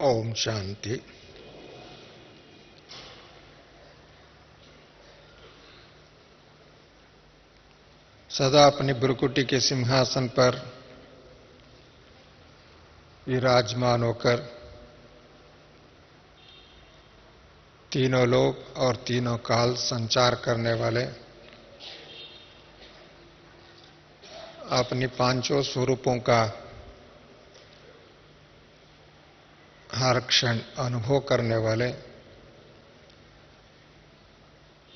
ओम शांति। सदा अपनी ब्रुकुटी के सिंहासन पर विराजमान होकर तीनों लोक और तीनों काल संचार करने वाले अपनी पांचों स्वरूपों का हर क्षण अनुभव करने वाले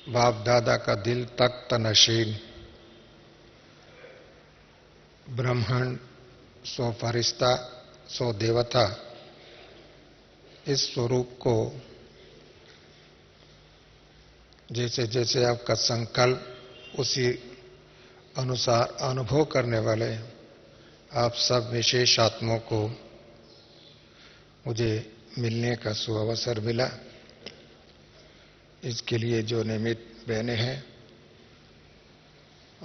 बाप दादा का दिल तख्त नशीन ब्रह्मांड सो फरिश्ता सो देवता इस स्वरूप को जैसे जैसे आपका संकल्प उसी अनुसार अनुभव करने वाले आप सब विशेष आत्माओं को मुझे मिलने का सुअवसर मिला। इसके लिए जो निमित्त बने हैं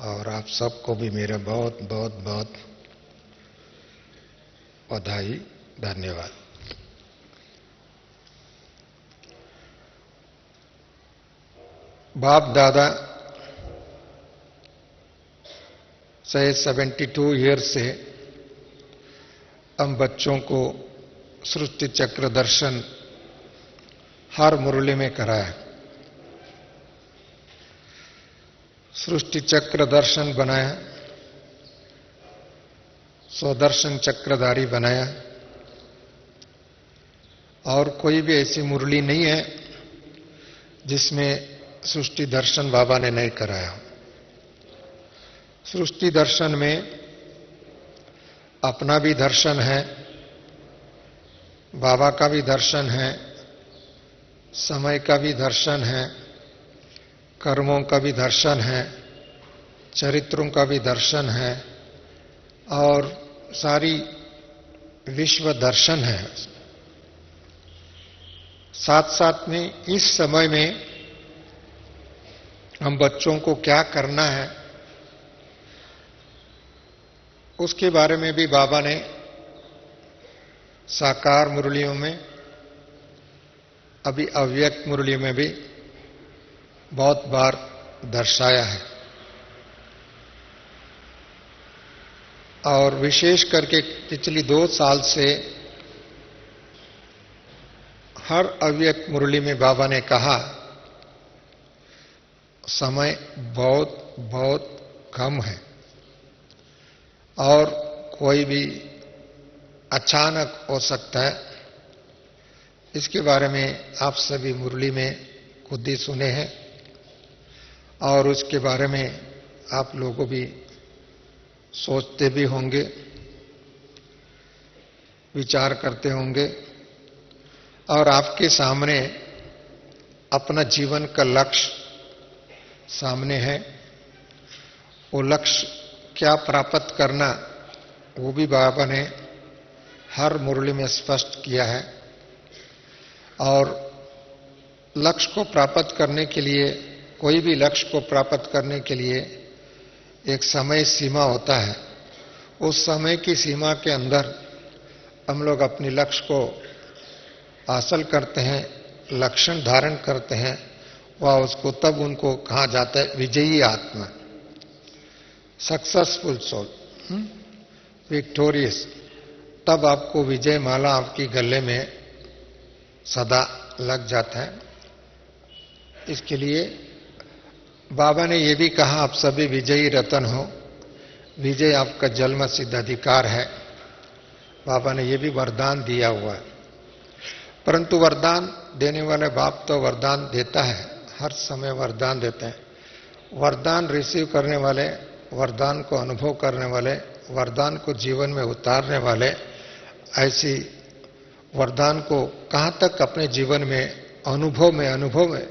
और आप सबको भी मेरा बहुत बहुत बहुत बधाई, धन्यवाद। बाप दादा से 72 ईयर्स से हम बच्चों को सृष्टि चक्र दर्शन हर मुरली में कराया। सृष्टि चक्र दर्शन बनाया, स्वदर्शन चक्रधारी बनाया और कोई भी ऐसी मुरली नहीं है जिसमें सृष्टि दर्शन बाबा ने नहीं कराया। सृष्टि दर्शन में अपना भी दर्शन है, बाबा का भी दर्शन है, समय का भी दर्शन है, कर्मों का भी दर्शन है, चरित्रों का भी दर्शन है और सारी विश्व दर्शन है। साथ साथ में इस समय में हम बच्चों को क्या करना है उसके बारे में भी बाबा ने साकार मुरलियों में, अभी अव्यक्त मुरली में भी बहुत बार दर्शाया है। और विशेष करके पिछली 2 साल से हर अव्यक्त मुरली में बाबा ने कहा समय बहुत बहुत कम है और कोई भी अचानक हो सकता है। इसके बारे में आप सभी मुरली में खुद ही सुने हैं और उसके बारे में आप लोगों भी सोचते भी होंगे, विचार करते होंगे और आपके सामने अपना जीवन का लक्ष्य सामने है। वो लक्ष्य क्या प्राप्त करना वो भी बाबा ने हर मुरली में स्पष्ट किया है। और लक्ष्य को प्राप्त करने के लिए, कोई भी लक्ष्य को प्राप्त करने के लिए एक समय सीमा होता है। उस समय की सीमा के अंदर हम लोग अपने लक्ष्य को हासिल करते हैं, लक्षण धारण करते हैं, वह उसको तब उनको कहा जाता है विजयी आत्मा, सक्सेसफुल सोल, विक्टोरियस। तब आपको विजय माला आपकी गले में सदा लग जाता है। इसके लिए बाबा ने यह भी कहा आप सभी विजयी रतन हो, विजय आपका जन्म सिद्ध अधिकार है। बाबा ने यह भी वरदान दिया हुआ है। परंतु वरदान देने वाले बाप तो वरदान देता है, हर समय वरदान देते हैं। वरदान रिसीव करने वाले, वरदान को अनुभव करने वाले, वरदान को जीवन में उतारने वाले, ऐसी वरदान को कहां तक अपने जीवन में अनुभव में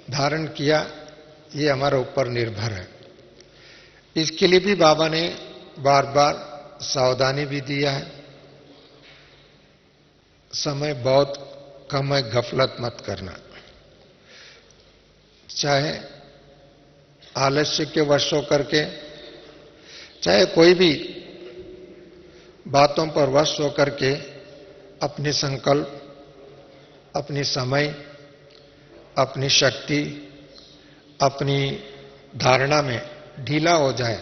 धारण किया, ये हमारे ऊपर निर्भर है। इसके लिए भी बाबा ने बार बार सावधानी भी दिया है। समय बहुत कम है, गफलत मत करना। चाहे आलस्य के वश होकर के, चाहे कोई भी बातों पर वश होकर के अपने संकल्प, अपनी समय, अपनी शक्ति, अपनी धारणा में ढीला हो जाए,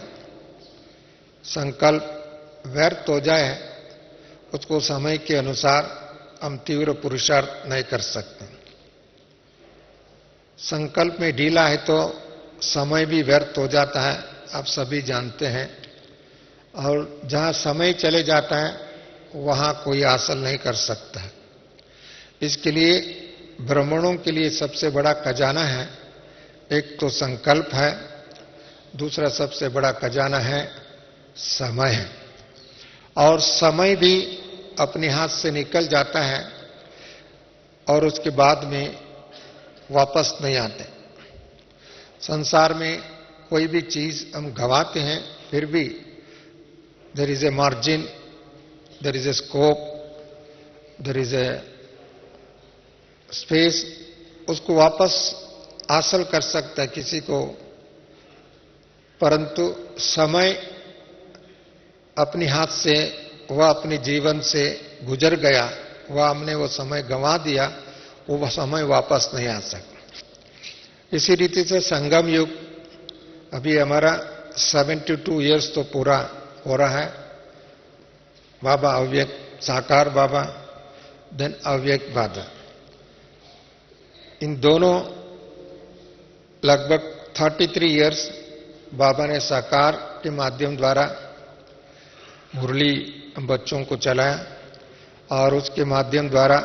संकल्प व्यर्थ हो जाए, उसको समय के अनुसार हम तीव्र पुरुषार्थ नहीं कर सकते। संकल्प में ढीला है तो समय भी व्यर्थ हो जाता है, आप सभी जानते हैं। और जहां समय चले जाता है वहां कोई हासिल नहीं कर सकता है। इसके लिए ब्राह्मणों के लिए सबसे बड़ा खजाना है, एक तो संकल्प है, दूसरा सबसे बड़ा खजाना है समय है। और समय भी अपने हाथ से निकल जाता है और उसके बाद में वापस नहीं आते। संसार में कोई भी चीज हम गंवाते हैं, फिर भी there is a margin, there is a scope, there is a space, उसको वापस हासिल कर सकता है किसी को। परंतु समय अपने हाथ से, वह अपने जीवन से गुजर गया, वह हमने वो समय गंवा दिया, वो समय वापस नहीं आ सकता। इसी रीति से संगम युग, अभी हमारा 72 इयर्स तो पूरा हो रहा है। बाबा अव्यक्त साकार बाबा, देन अव्यक्त बाबा, इन दोनों लगभग 33 इयर्स बाबा ने साकार के माध्यम द्वारा मुरली बच्चों को चलाया और उसके माध्यम द्वारा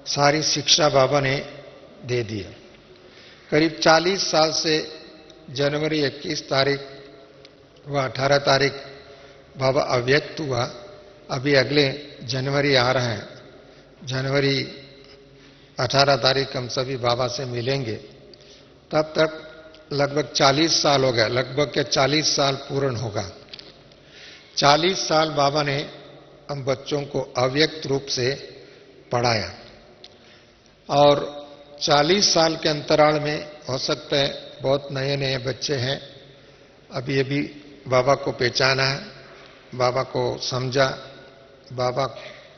सारी शिक्षा बाबा ने दे दी। करीब 40 साल से जनवरी 21 तारीख व 18 तारीख बाबा अव्यक्त हुआ। अभी अगले जनवरी आ रहा है, जनवरी 18 तारीख हम सभी बाबा से मिलेंगे। तब तक लगभग 40 साल हो गया, लगभग के 40 साल पूर्ण होगा। 40 साल बाबा ने हम बच्चों को अव्यक्त रूप से पढ़ाया और 40 साल के अंतराल में हो सकता है बहुत नए नए बच्चे हैं, अभी अभी बाबा को पहचाना है, बाबा को समझा, बाबा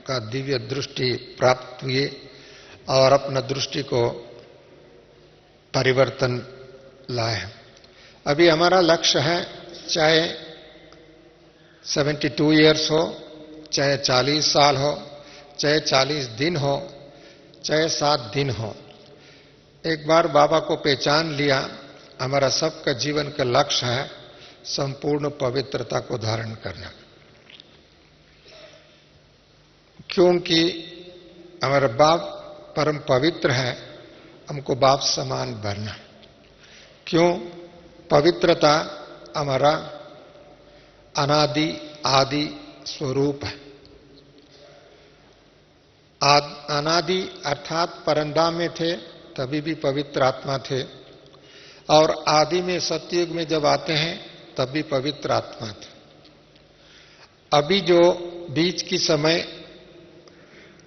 का दिव्य दृष्टि प्राप्त हुई और अपना दृष्टि को परिवर्तन लाए। अभी हमारा लक्ष्य है, चाहे 72 इयर्स हो, चाहे 40 साल हो, चाहे 40 दिन हो, चाहे 7 दिन हो, एक बार बाबा को पहचान लिया, हमारा सबका जीवन का लक्ष्य है संपूर्ण पवित्रता को धारण करना। क्योंकि हमारा बाप परम पवित्र है, हमको बाप समान बनना। क्यों? पवित्रता हमारा अनादि आदि स्वरूप है। अनादि अर्थात परंधाम में थे तभी भी पवित्र आत्मा थे, और आदि में सतयुग में जब आते हैं तब भी पवित्र आत्मा थे। अभी जो बीच की समय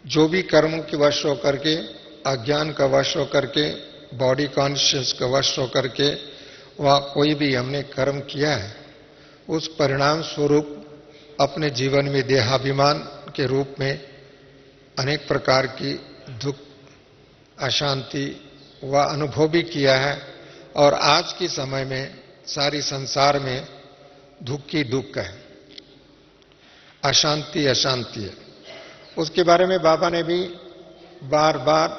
जो भी कर्मों के वश होकर के, अज्ञान का वश होकर के, बॉडी कॉन्शियस का वश होकर के वह कोई भी हमने कर्म किया है, उस परिणाम स्वरूप अपने जीवन में देहाभिमान के रूप में अनेक प्रकार की दुख, अशांति व अनुभव भी किया है। और आज के समय में सारी संसार में दुख ही दुख है, अशांति अशांति है। उसके बारे में बाबा ने भी बार बार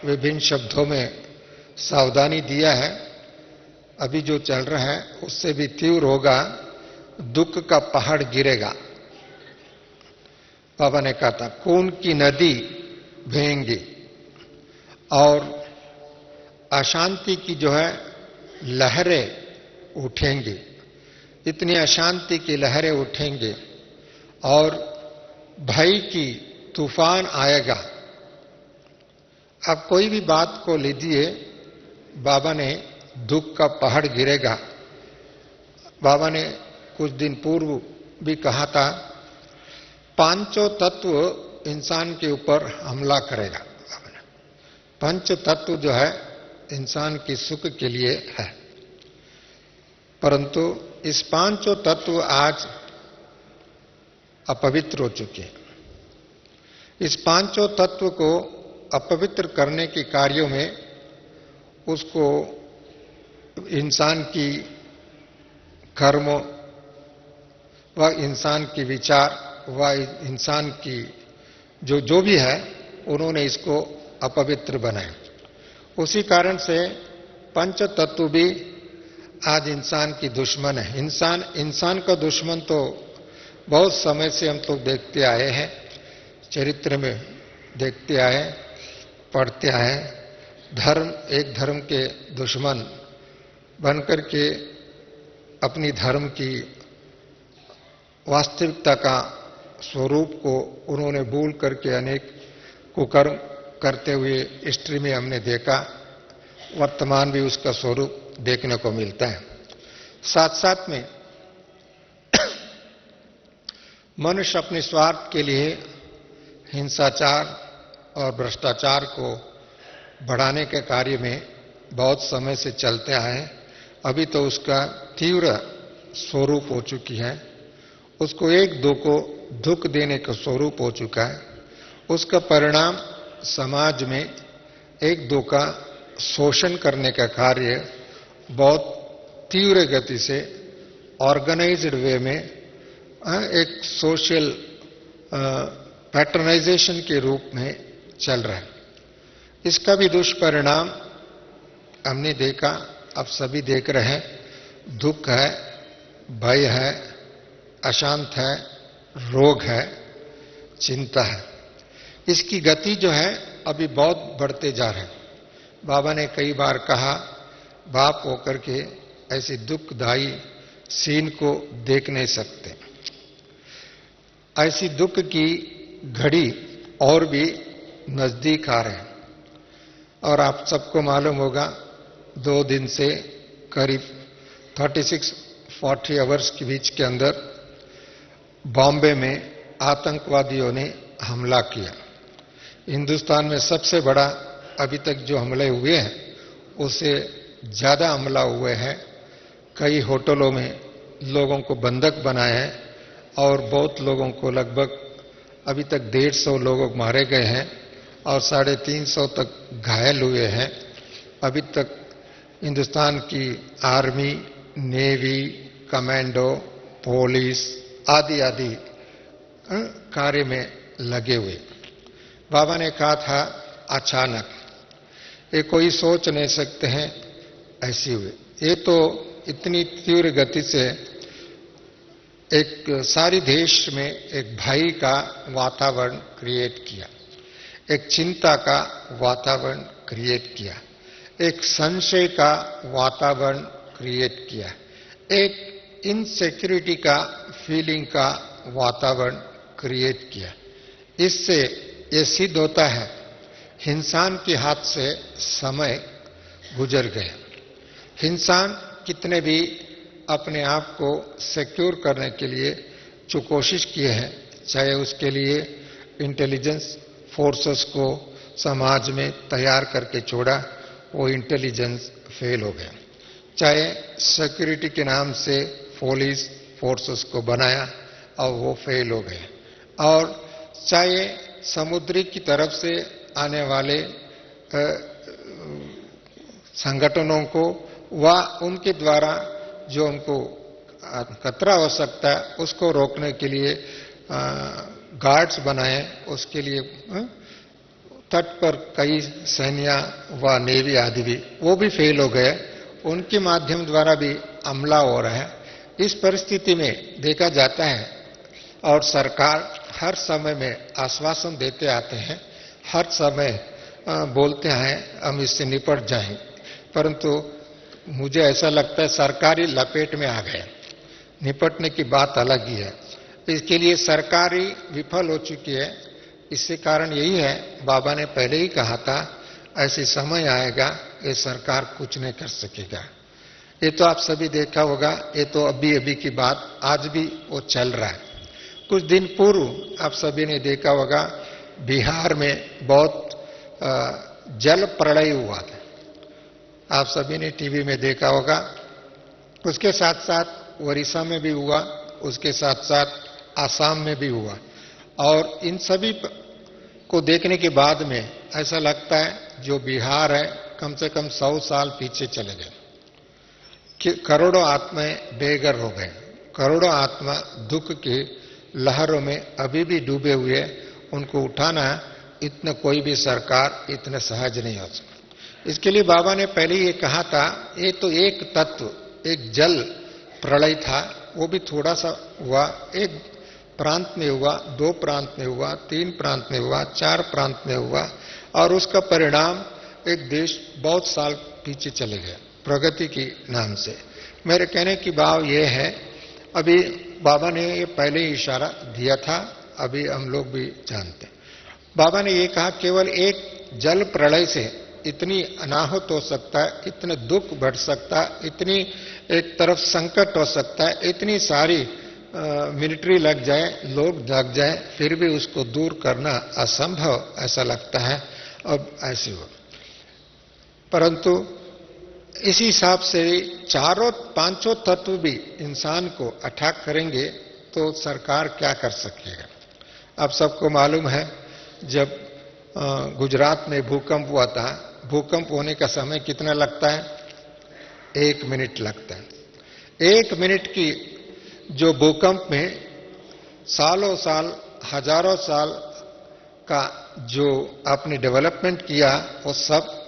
विभिन्न शब्दों में सावधानी दिया है। अभी जो चल रहा है उससे भी तीव्र होगा, दुख का पहाड़ गिरेगा। बाबा ने कहा था खून की नदी बहेंगी और अशांति की जो है लहरें उठेंगी, इतनी अशांति की लहरें उठेंगे और भय की तूफान आएगा। आप कोई भी बात को लीजिए, बाबा ने दुख का पहाड़ गिरेगा। बाबा ने कुछ दिन पूर्व भी कहा था, पांचों तत्व इंसान के ऊपर हमला करेगा। पंच तत्व जो है इंसान की सुख के लिए है, परंतु इस पांचों तत्व आज अपवित्र हो चुके हैं। इस पांचों तत्व को अपवित्र करने के कार्यों में उसको इंसान की कर्म व इंसान की विचार व इंसान की जो भी है, उन्होंने इसको अपवित्र बनाया। उसी कारण से पंच तत्व भी आज इंसान की दुश्मन है। इंसान का दुश्मन तो बहुत समय से हम तो देखते आए हैं, चरित्र में देखते आए, पढ़ते आए। एक धर्म के दुश्मन बनकर के अपनी धर्म की वास्तविकता का स्वरूप को उन्होंने भूल करके अनेक कुकर्म करते हुए हिस्ट्री में हमने देखा। वर्तमान भी उसका स्वरूप देखने को मिलता है। साथ साथ में मनुष्य अपने स्वार्थ के लिए हिंसाचार और भ्रष्टाचार को बढ़ाने के कार्य में बहुत समय से चलते आए। अभी तो उसका तीव्र स्वरूप हो चुकी है, उसको एक दो को दुख देने का स्वरूप हो चुका है। उसका परिणाम समाज में एक दो का शोषण करने का कार्य बहुत तीव्र गति से ऑर्गेनाइज्ड वे में एक सोशल पैटर्नाइजेशन के रूप में चल रहा है। इसका भी दुष्परिणाम हमने देखा, अब सभी देख रहे हैं। दुख है, भय है, अशांत है, रोग है, चिंता है। इसकी गति जो है अभी बहुत बढ़ते जा रहे हैं। बाबा ने कई बार कहा, बाप होकर के ऐसी दुखदायी सीन को देख नहीं सकते। ऐसी दुख की घड़ी और भी नजदीक आ रहे हैं। और आप सबको मालूम होगा, 2 दिन से करीब 36-40 आवर्स के बीच के अंदर बॉम्बे में आतंकवादियों ने हमला किया। हिंदुस्तान में सबसे बड़ा अभी तक जो हमले हुए हैं, उससे ज्यादा हमला हुए हैं। कई होटलों में लोगों को बंधक बनाए हैं और बहुत लोगों को, लगभग अभी तक 150 लोग मारे गए हैं और 350 तक घायल हुए हैं। अभी तक हिंदुस्तान की आर्मी, नेवी, कमांडो, पुलिस आदि आदि कार्य में लगे हुए। बाबा ने कहा था, अचानक ये कोई सोच नहीं सकते हैं ऐसी हुए। ये तो इतनी तीव्र गति से एक सारी देश में एक भय का वातावरण क्रिएट किया, एक चिंता का वातावरण क्रिएट किया, एक संशय का वातावरण क्रिएट किया, एक इनसिक्योरिटी का फीलिंग का वातावरण क्रिएट किया। इससे ये सिद्ध होता है, इंसान के हाथ से समय गुजर गया। इंसान कितने भी अपने आप को सिक्योर करने के लिए जो कोशिश किए हैं, चाहे उसके लिए इंटेलिजेंस फोर्सेस को समाज में तैयार करके छोड़ा, वो इंटेलिजेंस फेल हो गया। चाहे सिक्योरिटी के नाम से पुलिस फोर्सेस को बनाया और वो फेल हो गए। और चाहे समुद्री की तरफ से आने वाले संगठनों को व उनके द्वारा जो उनको खतरा हो सकता है, उसको रोकने के लिए गार्ड्स बनाए, उसके लिए तट पर कई सैन्य व नेवी आदि भी, वो भी फेल हो गए। उनके माध्यम द्वारा भी हमला हो रहा है। इस परिस्थिति में देखा जाता है, और सरकार हर समय में आश्वासन देते आते हैं, हर समय बोलते हैं हम इससे निपट जाएं, परंतु मुझे ऐसा लगता है सरकारी लपेट में आ गए। निपटने की बात अलग ही है। इसके लिए सरकार ही विफल हो चुकी है। इससे कारण यही है, बाबा ने पहले ही कहा था, ऐसे समय आएगा ये सरकार कुछ नहीं कर सकेगा। ये तो आप सभी देखा होगा, ये तो अभी अभी की बात, आज भी वो चल रहा है। कुछ दिन पूर्व आप सभी ने देखा होगा, बिहार में बहुत जल प्रलय हुआ था। आप सभी ने टीवी में देखा होगा। उसके साथ साथ ओडिशा में भी हुआ, उसके साथ साथ आसाम में भी हुआ। और इन सभी को देखने के बाद में ऐसा लगता है जो बिहार है कम से कम 100 साल पीछे चले गए कि करोड़ों आत्माएं बेघर हो गए, करोड़ों आत्मा दुख की लहरों में अभी भी डूबे हुए, उनको उठाना इतना कोई भी सरकार इतना सहज नहीं हो सकती। इसके लिए बाबा ने पहले ये कहा था, ये तो एक तत्व, एक जल प्रलय था, वो भी थोड़ा सा हुआ, एक प्रांत में हुआ, 2 प्रांत में हुआ, 3 प्रांत में हुआ, 4 प्रांत में हुआ, और उसका परिणाम एक देश बहुत साल पीछे चले गए प्रगति की नाम से। मेरे कहने की भाव ये है, अभी बाबा ने ये पहले ही इशारा दिया था, अभी हम लोग भी जानते हैं। बाबा ने ये कहा केवल एक जल प्रलय से इतनी अनाहुत हो सकता है, इतना दुख बढ़ सकता है, इतनी एक तरफ संकट हो सकता है, इतनी सारी मिलिट्री लग जाए, लोग लग जाए, फिर भी उसको दूर करना असंभव ऐसा लगता है। अब ऐसे हो, परंतु इसी हिसाब से 4-5 तत्व भी इंसान को अटैक करेंगे तो सरकार क्या कर सकेगा। अब सबको मालूम है जब गुजरात में भूकंप हुआ था, भूकंप होने का समय कितना लगता है? 1 मिनट लगता है। 1 मिनट की जो भूकंप में सालों साल, हजारों साल का जो आपने डेवलपमेंट किया वो सब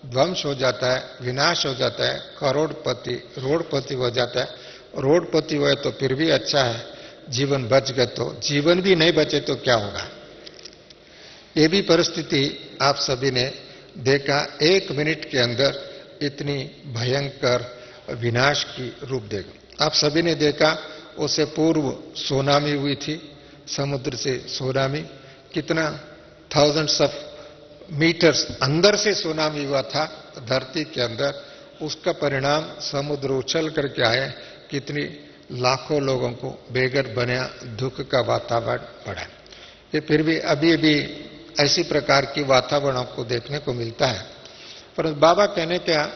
ध्वंस हो जाता है, विनाश हो जाता है, करोड़पति रोडपति हो जाता है। रोडपति हुए तो फिर भी अच्छा है, जीवन बच गए, तो जीवन भी नहीं बचे तो क्या होगा। ये भी परिस्थिति आप सभी ने देखा, 1 मिनट के अंदर इतनी भयंकर विनाश की रूप देगा। आप सभी ने देखा उससे पूर्व सुनामी हुई थी, समुद्र से सुनामी, कितना थाउजेंड्स ऑफ मीटर्स अंदर से सुनामी हुआ था धरती के अंदर, उसका परिणाम समुद्र उछल करके आए, कितनी लाखों लोगों को बेघर बना, दुख का वातावरण बढ़ा। ये फिर भी अभी भी ऐसी प्रकार की वातावरण आपको देखने को मिलता है। परंतु बाबा कहने क्या,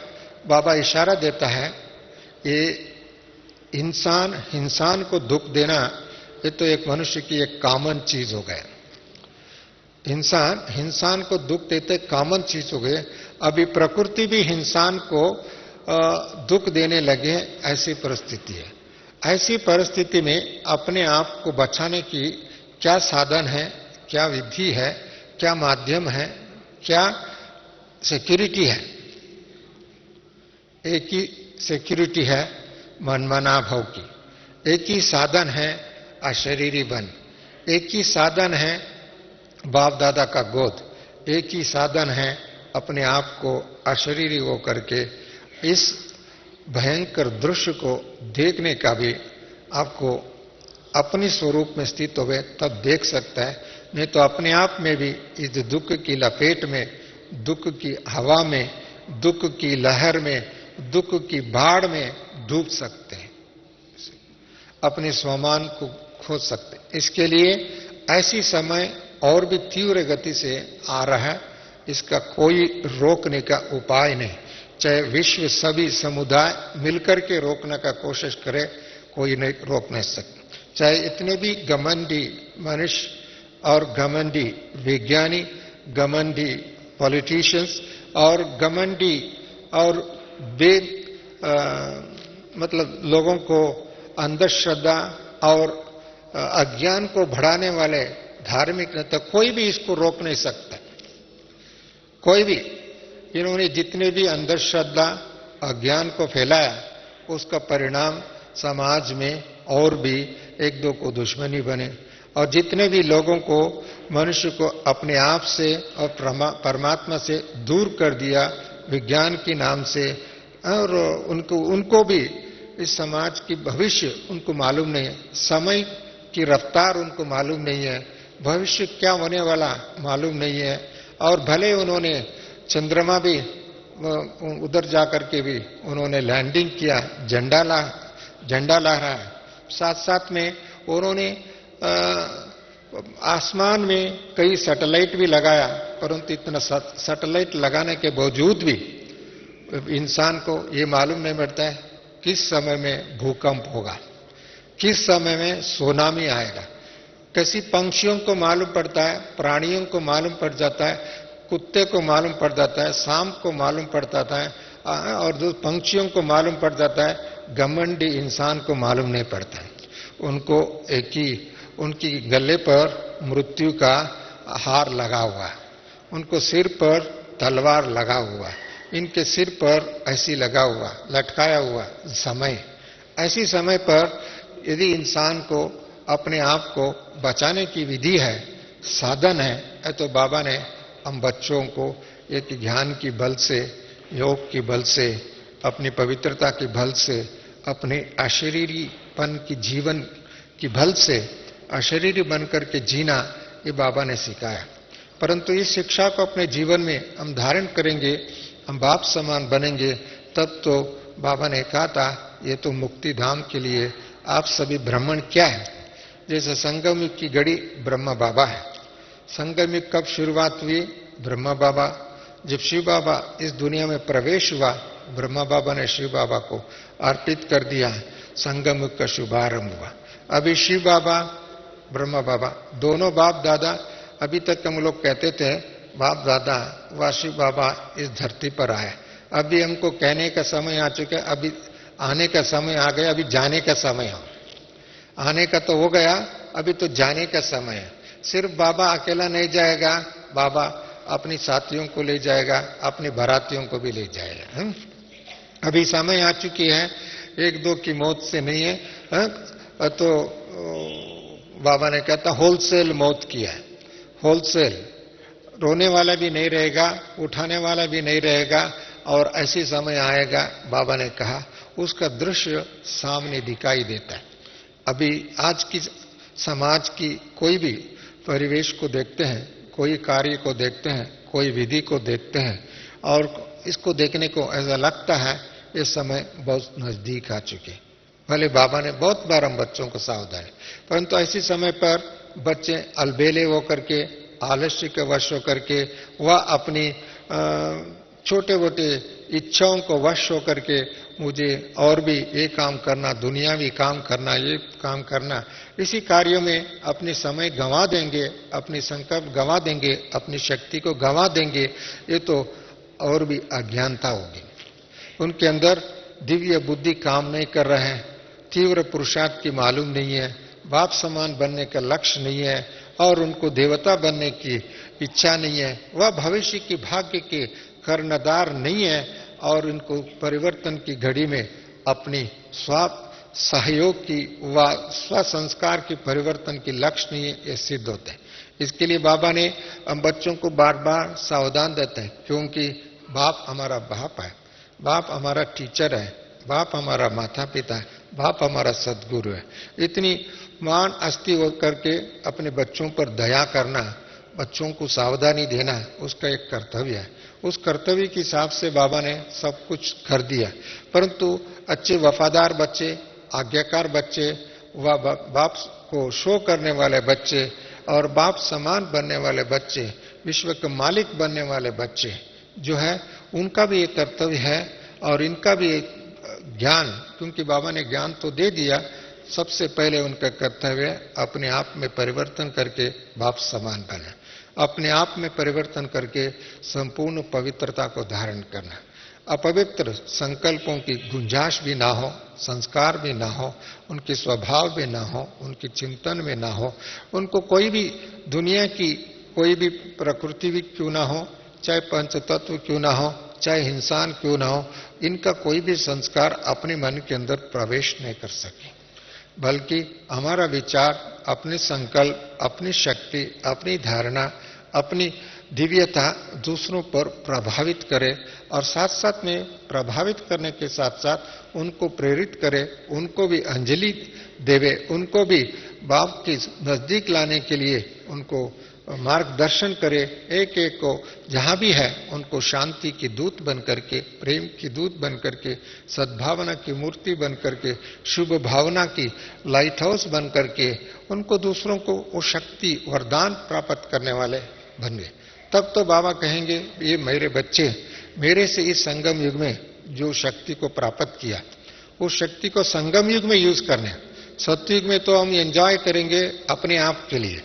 बाबा इशारा देता है, ये इंसान को दुख देना ये तो एक मनुष्य की एक कॉमन चीज हो गया। इंसान को दुख देते कॉमन चीज हो गए। अभी प्रकृति भी इंसान को दुख देने लगे, ऐसी परिस्थिति है। ऐसी परिस्थिति में अपने आप को बचाने की क्या साधन है, क्या विधि है, क्या माध्यम है, क्या सिक्योरिटी है? एक ही सिक्योरिटी है मनमना भाव की, एक ही साधन है अशरीरी बन, एक ही साधन है बाप दादा का गोद, एक ही साधन है अपने आप को अशरीरी हो करके इस भयंकर दृश्य को देखने का भी आपको अपने स्वरूप में स्थित हो गए तब देख सकता है, नहीं तो अपने आप में भी इस दुख की लपेट में, दुख की हवा में, दुख की लहर में, दुख की बाढ़ में डूब सकते हैं, अपने स्वमान को खो सकते हैं। इसके लिए ऐसी समय और भी तीव्र गति से आ रहा है, इसका कोई रोकने का उपाय नहीं। चाहे विश्व सभी समुदाय मिलकर के रोकने का कोशिश करे, कोई नहीं रोक नहीं सकता। चाहे इतने भी घमंडी मनुष्य और घमंडी विज्ञानी, घमंडी पॉलिटिशियंस और घमंडी और मतलब लोगों को अंधश्रद्धा और अज्ञान को बढ़ाने वाले धार्मिक नेता, कोई भी इसको रोक नहीं सकता। कोई भी, इन्होंने जितने भी अंधश्रद्धा अज्ञान को फैलाया, उसका परिणाम समाज में और भी 1-2 को दुश्मनी बने, और जितने भी लोगों को, मनुष्य को अपने आप से और परमात्मा से दूर कर दिया विज्ञान के नाम से, और उनको भी इस समाज की भविष्य उनको मालूम नहीं है, समय की रफ्तार उनको मालूम नहीं है, भविष्य क्या होने वाला मालूम नहीं है। और भले उन्होंने चंद्रमा भी उधर जाकर के भी उन्होंने लैंडिंग किया, झंडा लहरा, साथ साथ में उन्होंने आसमान में कई सैटेलाइट भी लगाया, परंतु इतना सैटेलाइट लगाने के बावजूद भी इंसान को ये मालूम नहीं पड़ता है किस समय में भूकंप होगा, किस समय में सुनामी आएगा। किसी पंक्षियों को मालूम पड़ता है, प्राणियों को मालूम पड़ जाता है, कुत्ते को मालूम पड़ जाता है, सांप को मालूम पड़ जाता है, और जो पंक्षियों को मालूम पड़ जाता है, घमंडी इंसान को मालूम नहीं पड़ता है। उनको एक ही उनकी गले पर मृत्यु का हार लगा हुआ है, उनको सिर पर तलवार लगा हुआ है, इनके सिर पर ऐसी लगा हुआ, लटकाया हुआ समय। ऐसी समय पर यदि इंसान को अपने आप को बचाने की विधि है, साधन है, तो बाबा ने हम बच्चों को एक ज्ञान की बल से, योग की बल से, अपनी पवित्रता की बल से, अपने अशरीरीपन की जीवन की बल से अशरीरी बनकर के जीना, ये बाबा ने सिखाया। परंतु इस शिक्षा को अपने जीवन में हम धारण करेंगे, हम बाप समान बनेंगे, तब तो बाबा ने कहा था ये तो मुक्ति धाम के लिए आप सभी भ्रमण क्या है। जैसे संगम युग की घड़ी ब्रह्मा बाबा है। संगम युग कब शुरुआत हुई? ब्रह्मा बाबा, जब शिव बाबा इस दुनिया में प्रवेश हुआ, ब्रह्मा बाबा ने शिव बाबा को अर्पित कर दिया, संगम युग का शुभारंभ हुआ। अभी शिव बाबा, ब्रह्मा बाबा दोनों बाप दादा, अभी तक हम लोग कहते थे बाप दादा व शिव बाबा इस धरती पर आए। अभी हमको कहने का समय आ चुका है, अभी आने का समय आ गया, अभी जाने का समय हो। आने का तो हो गया, अभी तो जाने का समय है। सिर्फ बाबा अकेला नहीं जाएगा, बाबा अपनी साथियों को ले जाएगा, अपने बारातियों को भी ले जाएगा। अभी समय आ चुकी है, एक दो की मौत से नहीं है, तो बाबा ने कहता होलसेल मौत की है। होलसेल, रोने वाला भी नहीं रहेगा, उठाने वाला भी नहीं रहेगा, और ऐसी समय आएगा, बाबा ने कहा उसका दृश्य सामने दिखाई देता है। अभी आज की समाज की कोई भी परिवेश को देखते हैं, कोई कार्य को देखते हैं, कोई विधि को देखते हैं, और इसको देखने को ऐसा लगता है ये समय बहुत नजदीक आ चुके। भले बाबा ने बहुत बार हम बच्चों को सावधान, परंतु ऐसे समय पर बच्चे अलबेले होकर के, आलस्य के वश होकर के, वह अपनी छोटे मोटे इच्छाओं को वश होकर के मुझे और भी ये काम करना, दुनियावी काम करना, ये काम करना, इसी कार्यों में अपने समय गंवा देंगे, अपनी संकल्प गंवा देंगे, अपनी शक्ति को गंवा देंगे। ये तो और भी अज्ञानता होगी। उनके अंदर दिव्य बुद्धि काम नहीं कर रहे हैं, तीव्र पुरुषार्थ की मालूम नहीं है, बाप समान बनने का लक्ष्य नहीं है, और उनको देवता बनने की इच्छा नहीं है, वह भविष्य की भाग्य के कर्णधार नहीं है, और इनको परिवर्तन की घड़ी में अपनी स्व सहयोग की व स्व संस्कार की परिवर्तन की लक्ष्य नहीं है, ये सिद्ध होते हैं। इसके लिए बाबा ने हम बच्चों को बार बार सावधान देते हैं, क्योंकि बाप हमारा बाप है, बाप हमारा टीचर है, बाप हमारा माता पिता है, बाप हमारा सदगुरु है। इतनी मान अस्थि होकर के अपने बच्चों पर दया करना, बच्चों को सावधानी देना, उसका एक कर्तव्य है। उस कर्तव्य के हिसाब से बाबा ने सब कुछ कर दिया। परंतु अच्छे वफादार बच्चे, आज्ञाकार बच्चे, व बाप को शो करने वाले बच्चे, और बाप समान बनने वाले बच्चे, विश्व के मालिक बनने वाले बच्चे जो है, उनका भी एक कर्तव्य है, और इनका भी एक ज्ञान, क्योंकि बाबा ने ज्ञान तो दे दिया, सबसे पहले उनका कर्तव्य अपने आप में परिवर्तन करके बाप समान बने, अपने आप में परिवर्तन करके संपूर्ण पवित्रता को धारण करना। अपवित्र संकल्पों की गुंजाइश भी ना हो, संस्कार भी ना हो, उनके स्वभाव भी ना हो, उनके चिंतन में ना हो, उनको कोई भी दुनिया की कोई भी प्रकृति भी क्यों ना हो, चाहे पंच तत्व क्यों ना हो, चाहे इंसान क्यों ना हो, इनका कोई भी संस्कार अपने मन के अंदर प्रवेश नहीं कर सके, बल्कि हमारा विचार, अपने संकल्प, अपनी शक्ति, अपनी धारणा, अपनी दिव्यता दूसरों पर प्रभावित करे, और साथ साथ में प्रभावित करने के साथ साथ उनको प्रेरित करे, उनको भी अंजलि देवे, उनको भी बाप के नजदीक लाने के लिए उनको मार्गदर्शन करे। एक एक को जहां भी है उनको शांति की दूत बन करके, प्रेम की दूत बन करके, सद्भावना की मूर्ति बन करके, शुभ भावना की लाइट हाउस बन करके, उनको दूसरों को वो शक्ति वरदान प्राप्त करने वाले बन गए। तब तो बाबा कहेंगे ये मेरे बच्चे, मेरे से इस संगम युग में जो शक्ति को प्राप्त किया, उस शक्ति को संगम युग में यूज करने, सत्युग में तो हम एंजॉय करेंगे अपने आप के लिए,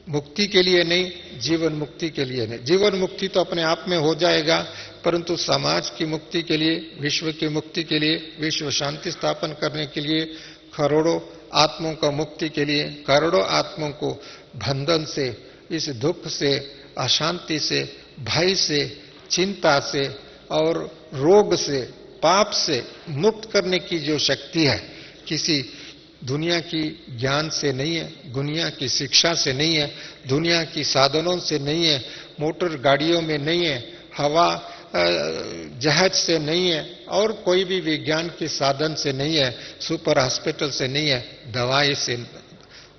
मुक्ति के लिए नहीं, जीवन मुक्ति के लिए नहीं। जीवन मुक्ति तो अपने आप में हो जाएगा, परंतु समाज की मुक्ति के लिए, विश्व की मुक्ति के लिए, विश्व शांति स्थापन करने के लिए, करोड़ों आत्माओं का मुक्ति के लिए, करोड़ों आत्माओं को बंधन से, इस दुख से, अशांति से, भय से, चिंता से और रोग से, पाप से मुक्त करने की जो शक्ति है, किसी दुनिया की ज्ञान से नहीं है, दुनिया की शिक्षा से नहीं है, दुनिया की साधनों से नहीं है, मोटर गाड़ियों में नहीं है, हवा जहाज से नहीं है, और कोई भी विज्ञान के साधन से नहीं है, सुपर हॉस्पिटल से नहीं है,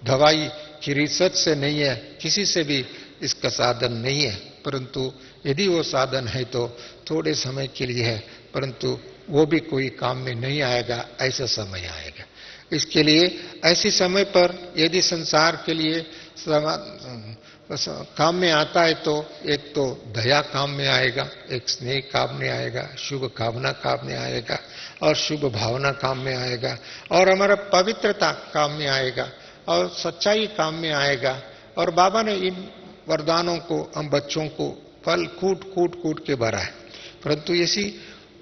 दवाई की रिसर्च से नहीं है, किसी से भी इसका साधन नहीं है। परंतु यदि वो साधन है तो थोड़े समय के लिए है, परंतु वो भी कोई काम में नहीं आएगा, ऐसा समय आएगा। इसके लिए ऐसे समय पर यदि संसार के लिए काम में आता है तो एक तो दया काम में आएगा, एक स्नेह काम में आएगा, शुभ कामना काम में आएगा और शुभ भावना काम में आएगा, और हमारा पवित्रता काम में आएगा और सच्चाई काम में आएगा। और बाबा ने इन वरदानों को हम बच्चों को फल कूट कूट कूट के भरा है, परंतु इसी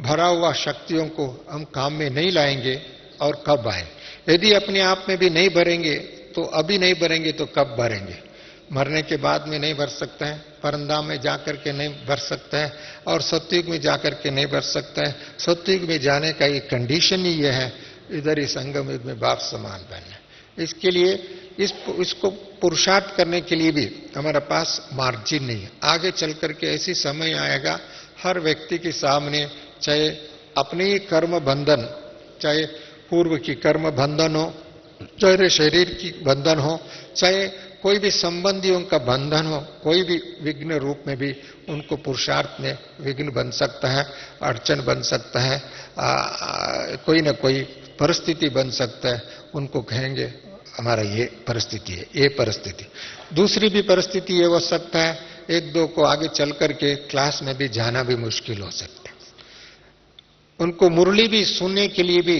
भरा हुआ शक्तियों को हम काम में नहीं लाएंगे और कब आए? यदि अपने आप में भी नहीं भरेंगे तो अभी नहीं भरेंगे तो कब भरेंगे? मरने के बाद में नहीं भर सकते हैं, परंधाम में जाकर के नहीं भर सकते हैं, और सत्युग में जाकर के नहीं भर सकते हैं। सत्युग में जाने का ये कंडीशन ही ये है, इधर ही संगम युग में बाप समान बनना। इसके लिए इसको पुरुषार्थ करने के लिए भी हमारे पास मार्जिन नहीं है। आगे चल करके ऐसी समय आएगा हर व्यक्ति के सामने, चाहे अपने ही कर्म बंधन, चाहे पूर्व की कर्म बंधन हो, चाहे शरीर की बंधन हो, चाहे कोई भी संबंधियों का बंधन हो, कोई भी विघ्न रूप में भी उनको पुरुषार्थ में विघ्न बन सकता है, अड़चन बन सकता है, कोई न कोई परिस्थिति बन सकता है। उनको कहेंगे हमारा ये परिस्थिति है, ये परिस्थिति। दूसरी भी परिस्थिति ये हो सकता है, एक दो को आगे चल करके क्लास में भी जाना भी मुश्किल हो सकता है। उनको मुरली भी सुनने के लिए भी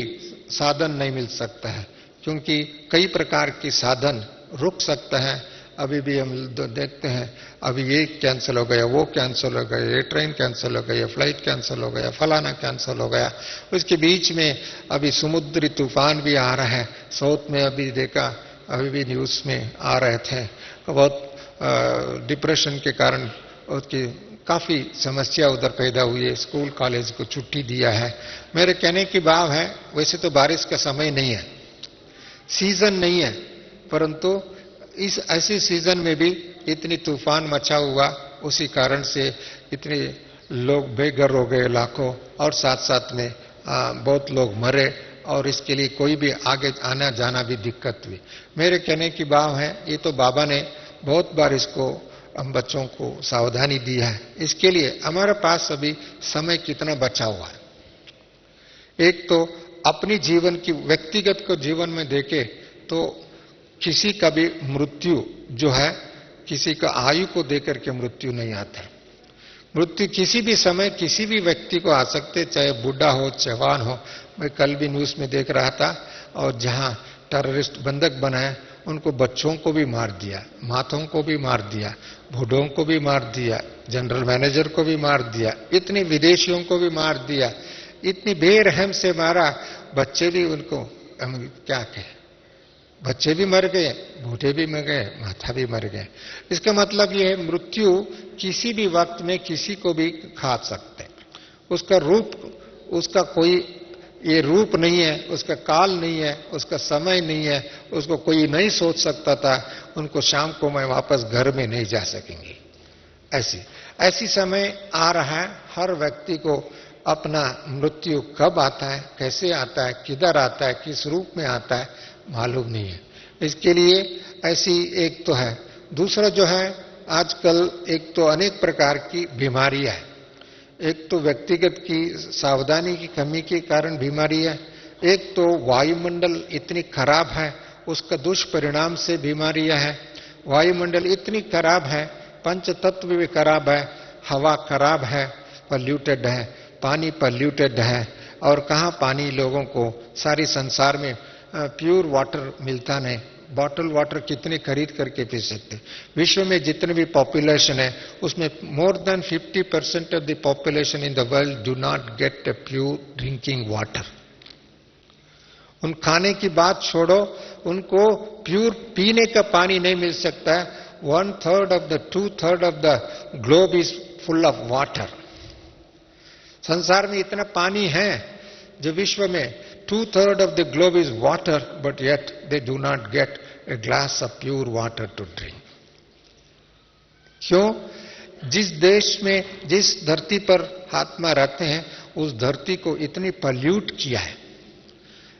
साधन नहीं मिल सकता है, क्योंकि कई प्रकार की साधन रुक सकता है। अभी भी हम देखते हैं, अभी ये कैंसिल हो गया, वो कैंसिल हो गया, ये ट्रेन कैंसिल हो गया, फ्लाइट कैंसिल हो गया, फलाना कैंसिल हो गया। उसके बीच में अभी समुद्री तूफान भी आ रहा है। साउथ में अभी देखा, अभी भी न्यूज में आ रहे थे, बहुत डिप्रेशन के कारण उसकी काफी समस्या उधर पैदा हुई है। स्कूल कॉलेज को छुट्टी दिया है। मेरे कहने की भाव है, वैसे तो बारिश का समय नहीं है, सीजन नहीं है, परंतु इस ऐसे सीजन में भी इतनी तूफान मचा हुआ, उसी कारण से इतने लोग बेघर हो गए लाखों, और साथ साथ में बहुत लोग मरे, और इसके लिए कोई भी आगे आना जाना भी दिक्कत हुई। मेरे कहने की भाव है, ये तो बाबा ने बहुत बार इसको हम बच्चों को सावधानी दी है। इसके लिए हमारे पास अभी समय कितना बचा हुआ है। एक तो अपनी जीवन की व्यक्तिगत को जीवन में देखे तो किसी का भी मृत्यु जो है, किसी का आयु को देकर के मृत्यु नहीं आता है। मृत्यु किसी भी समय किसी भी व्यक्ति को आ सकते, चाहे बूढ़ा हो, जवान हो। मैं कल भी न्यूज में देख रहा था, और जहां टेररिस्ट बंधक बनाए, उनको बच्चों को भी मार दिया, मातों को भी मार दिया, बूढ़ों को भी मार दिया, जनरल मैनेजर को भी मार दिया, इतने विदेशियों को भी मार दिया, इतनी बेरहम से मारा। बच्चे भी उनको, हम क्या कहें, बच्चे भी मर गए, बूढ़े भी मर गए, माता भी मर गए। इसका मतलब यह है, मृत्यु किसी भी वक्त में किसी को भी खा सकते। उसका रूप, उसका कोई ये रूप नहीं है, उसका काल नहीं है, उसका समय नहीं है, उसको कोई नहीं सोच सकता था उनको शाम को मैं वापस घर में नहीं जा सकेंगे। ऐसी समय आ रहा है। हर व्यक्ति को अपना मृत्यु कब आता है, कैसे आता है, किधर आता है, किस रूप में आता है, मालूम नहीं है। इसके लिए ऐसी एक तो है। दूसरा जो है, आजकल एक तो अनेक प्रकार की बीमारियां है। एक तो व्यक्तिगत की सावधानी की कमी के कारण बीमारी है, एक तो वायुमंडल इतनी खराब है, उसका दुष्परिणाम से बीमारियां है। वायुमंडल इतनी खराब है, पंच तत्व भी खराब है, हवा खराब है, पॉल्यूटेड है, पानी पॉल्यूटेड है, और कहाँ पानी लोगों को सारी संसार में प्योर वाटर मिलता नहीं। बॉटल वाटर कितने खरीद करके पी सकते। विश्व में जितने भी पॉपुलेशन है उसमें more than 50% of the population in the world do not get a pure drinking water. उन खाने की बात छोड़ो, उनको प्योर पीने का पानी नहीं मिल सकता है। 1/3 of the 2/3 of the globe is full of water। संसार में इतना पानी है जो विश्व में 2/3 of the globe is water, but yet they do not get a glass of pure water to drink। क्यों? जिस देश में, जिस धरती पर आत्मा रहते हैं, उस धरती को इतनी पल्यूट किया है,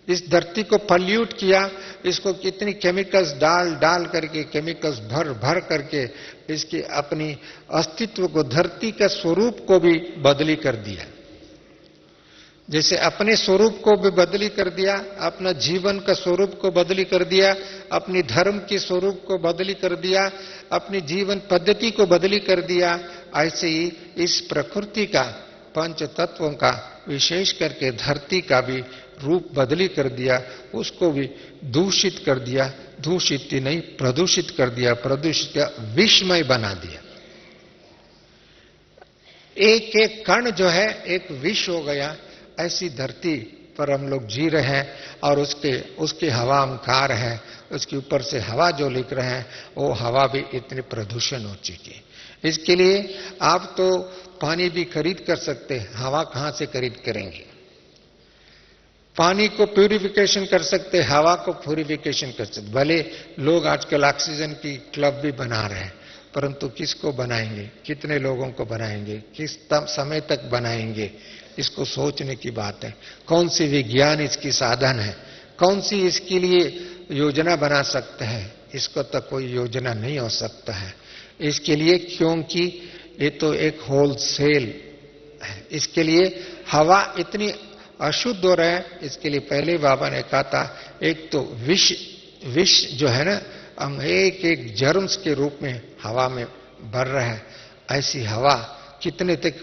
इस धरती को पल्यूट किया, इसको कितनी केमिकल्स डाल डाल करके, केमिकल्स भर भर करके इसकी अपनी अस्तित्व को, धरती का स्वरूप को भी बदली कर दिया। जैसे अपने स्वरूप को भी बदली कर दिया, अपना जीवन का स्वरूप को बदली कर दिया, अपनी धर्म के स्वरूप को बदली कर दिया, अपनी जीवन पद्धति को बदली कर दिया, ऐसे ही इस प्रकृति का, पंच तत्वों का, विशेष करके धरती का भी रूप बदली कर दिया, उसको भी दूषित कर दिया। दूषित ही नहीं, प्रदूषित कर दिया, प्रदूषित का विषमय बना दिया। एक एक कण जो है एक विष हो गया। ऐसी धरती पर हम लोग जी रहे हैं और उसके हवा अंकार है, उसके ऊपर से हवा जो लिख रहे हैं वो हवा भी इतनी प्रदूषण हो चुकी है। इसके लिए आप तो पानी भी खरीद कर सकते हैं, हवा कहां से खरीद करेंगे? पानी को प्यूरिफिकेशन कर सकते, हवा को प्यूरिफिकेशन कर सकते। भले लोग आजकल ऑक्सीजन की क्लब भी बना रहे हैं, परंतु किसको बनाएंगे, कितने लोगों को बनाएंगे, किस समय तक बनाएंगे, इसको सोचने की बात है। कौन सी विज्ञान इसकी साधन है, कौन सी इसके लिए योजना बना सकते हैं? इसको तो कोई योजना नहीं हो सकता है इसके लिए, क्योंकि ये तो एक होलसेल है। इसके लिए हवा इतनी अशुद्ध हो रहा है, इसके लिए पहले बाबा ने कहा था, एक तो विष जो है ना, हम एक एक जर्म्स के रूप में हवा में भर रहा है। ऐसी हवा कितने तक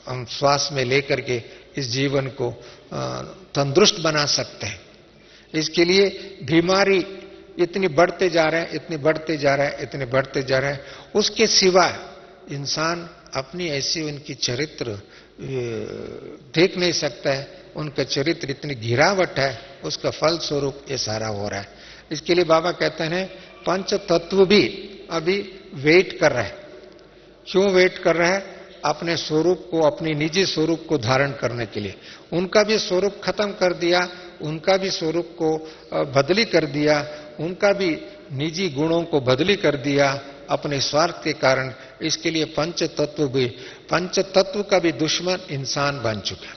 हम श्वास में लेकर के इस जीवन को तंदुरुस्त बना सकते हैं? इसके लिए बीमारी इतनी बढ़ते जा रहे हैं, इतनी बढ़ते जा रहे हैं, इतने बढ़ते जा रहे हैं। उसके सिवाय इंसान अपनी ऐसी उनकी चरित्र देख नहीं सकता है। उनका चरित्र इतनी गिरावट है, उसका फल स्वरूप ये सारा हो रहा है। इसके लिए बाबा कहते हैं पंच तत्व भी अभी वेट कर रहे हैं। क्यों वेट कर रहे हैं? अपने स्वरूप को, अपनी निजी स्वरूप को धारण करने के लिए। उनका भी स्वरूप खत्म कर दिया, उनका भी स्वरूप को बदली कर दिया, उनका भी निजी गुणों को बदली कर दिया अपने स्वार्थ के कारण। इसके लिए पंच तत्व का भी दुश्मन इंसान बन चुका।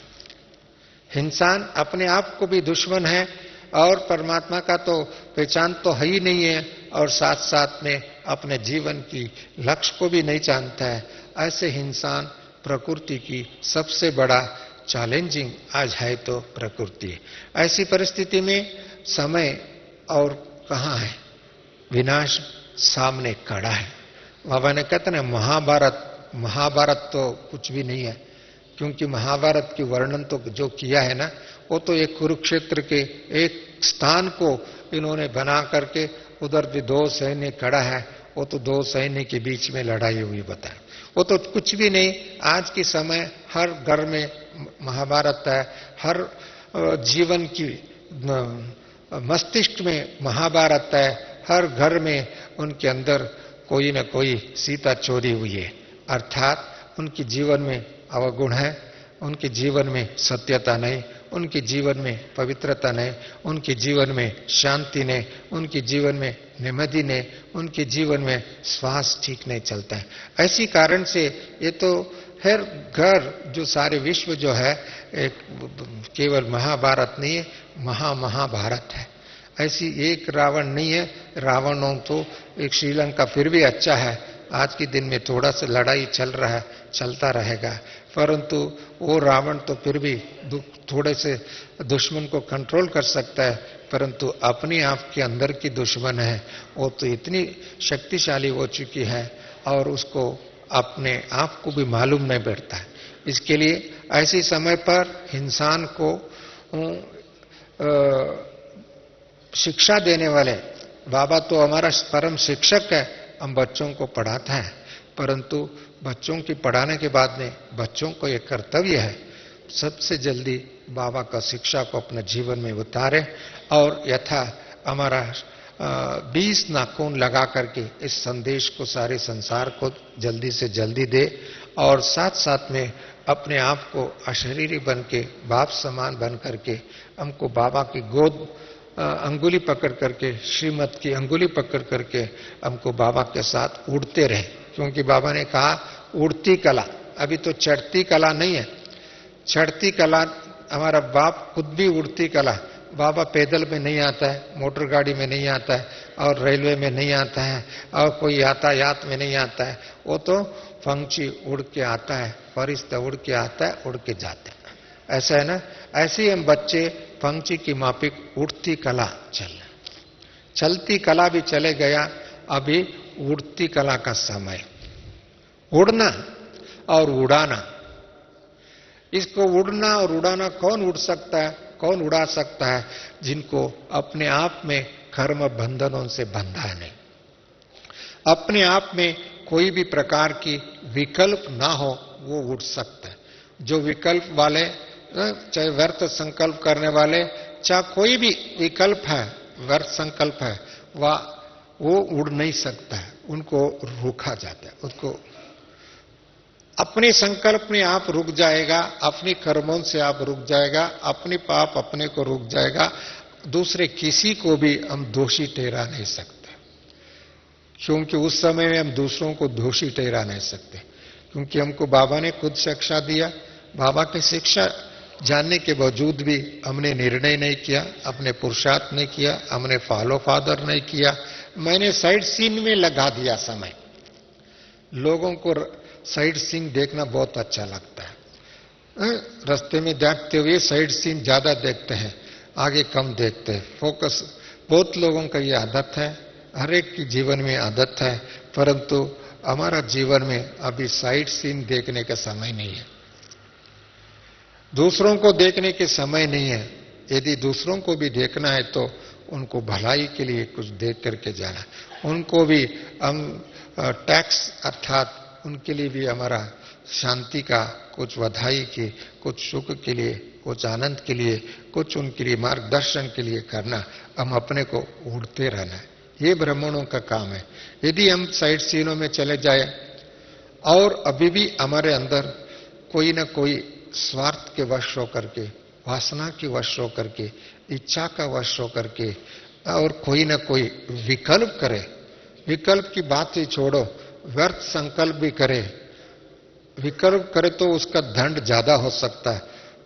इंसान अपने आप को भी दुश्मन है और परमात्मा का तो पहचान तो है ही नहीं है, और साथ साथ में अपने जीवन की लक्ष्य को भी नहीं जानता है। ऐसे इंसान प्रकृति की सबसे बड़ा चैलेंजिंग आज है तो प्रकृति है। ऐसी परिस्थिति में समय और कहां है? विनाश सामने खड़ा है। बाबा ने कहते ना, महाभारत तो कुछ भी नहीं है, क्योंकि महाभारत की वर्णन तो जो किया है ना, वो तो एक कुरुक्षेत्र के एक स्थान को इन्होंने बना करके, उधर भी दो सैन्य खड़ा है, वो तो दो सैन्य के बीच में लड़ाई हुई बताए, वो तो कुछ भी नहीं। आज के समय हर घर में महाभारत है, हर जीवन की मस्तिष्क में महाभारत है, हर घर में उनके अंदर कोई न कोई सीता चोरी हुई है। अर्थात उनके जीवन में अवगुण है, उनके जीवन में सत्यता नहीं, उनके जीवन में पवित्रता नहीं, उनके जीवन में शांति नहीं, उनके जीवन में नेमदी नहीं, उनके जीवन में श्वास ठीक नहीं चलता है। ऐसी कारण से ये तो हर घर, जो सारे विश्व जो है, एक केवल महाभारत नहीं है, महाभारत है। ऐसी एक रावण नहीं है। रावणों तो एक श्रीलंका फिर भी अच्छा है, आज के दिन में थोड़ा सा लड़ाई चल रहा है, चलता रहेगा, परंतु वो रावण तो फिर भी थोड़े से दुश्मन को कंट्रोल कर सकता है, परंतु अपने आप के अंदर की दुश्मन है, वो तो इतनी शक्तिशाली हो चुकी है और उसको अपने आप को भी मालूम नहीं पड़ता है। इसके लिए ऐसे समय पर इंसान को शिक्षा देने वाले बाबा तो हमारा परम शिक्षक है, हम बच्चों को पढ़ाते हैं, परंतु बच्चों की पढ़ाने के बाद में बच्चों को एक कर्तव्य है सबसे जल्दी बाबा का शिक्षा को अपने जीवन में उतारे और यथा हमारा 20 नाखून लगा करके इस संदेश को सारे संसार को जल्दी से जल्दी दे और साथ साथ में अपने आप को अशरीरी बन के बाप समान बन करके हमको बाबा की गोद अंगुली पकड़ करके श्रीमत की अंगुली पकड़ करके हमको बाबा के साथ उड़ते रहे, क्योंकि बाबा ने कहा उड़ती कला, अभी तो चढ़ती कला नहीं है। चढ़ती कला हमारा बाप खुद भी उड़ती कला, बाबा पैदल में नहीं आता है, मोटर गाड़ी में नहीं आता है और रेलवे में नहीं आता है और कोई यातायात में नहीं आता है, वो तो पंछी उड़ के आता है, फरिश्ता उड़ के आता है, उड़ के जाते हैं। ऐसा है ना, ऐसे ही हम बच्चे पंछी की माफिक उड़ती कला चल, चलती कला भी चले गया, अभी उड़ती कला का समय। उड़ना और उड़ाना, इसको उड़ना और उड़ाना कौन उड़ सकता है, कौन उड़ा सकता है? जिनको अपने आप में कर्म बंधनों से बंधा है नहीं, अपने आप में कोई भी प्रकार की विकल्प ना हो, वो उड़ सकता है। जो विकल्प वाले, चाहे व्यर्थ संकल्प करने वाले, चाहे कोई भी विकल्प है, व्यर्थ संकल्प है, वो उड़ नहीं सकता है, उनको रोका जाता है। उसको अपने संकल्प में आप रुक जाएगा, अपने कर्मों से आप रुक जाएगा, अपने पाप अपने को रुक जाएगा, दूसरे किसी को भी हम दोषी ठहरा नहीं सकते, क्योंकि उस समय में हम दूसरों को दोषी ठहरा नहीं सकते, क्योंकि हमको बाबा ने खुद शिक्षा दिया। बाबा की शिक्षा जानने के बावजूद भी हमने निर्णय नहीं किया, अपने पुरुषार्थ नहीं किया, हमने फॉलो फादर नहीं किया, मैंने साइड सीन में लगा दिया समय। लोगों को साइड सीन देखना बहुत अच्छा लगता है, रास्ते में देखते हुए साइड सीन ज्यादा देखते हैं, आगे कम देखते हैं, फोकस। बहुत लोगों का ये आदत है, हर एक की जीवन में आदत है, परंतु हमारा जीवन में अभी साइड सीन देखने का समय नहीं है, दूसरों को देखने के समय नहीं है। यदि दूसरों को भी देखना है तो उनको भलाई के लिए कुछ देख करके जाना, उनको भी हम टैक्स अर्थात उनके लिए भी हमारा शांति का कुछ बधाई की, कुछ सुख के लिए, कुछ आनंद के लिए, कुछ उनके लिए मार्गदर्शन के लिए करना, हम अपने को उड़ते रहना है। ये ब्राह्मणों का काम है। यदि हम साइड सीनों में चले जाए और अभी भी हमारे अंदर कोई ना कोई स्वार्थ के वश होकर के, वासना के वश होकर के, इच्छा का वश होकर के और कोई ना कोई विकल्प करे, विकल्प की बात ही छोड़ो, व्यर्थ संकल्प भी करे, विकल्प करे तो उसका दंड ज्यादा हो सकता है।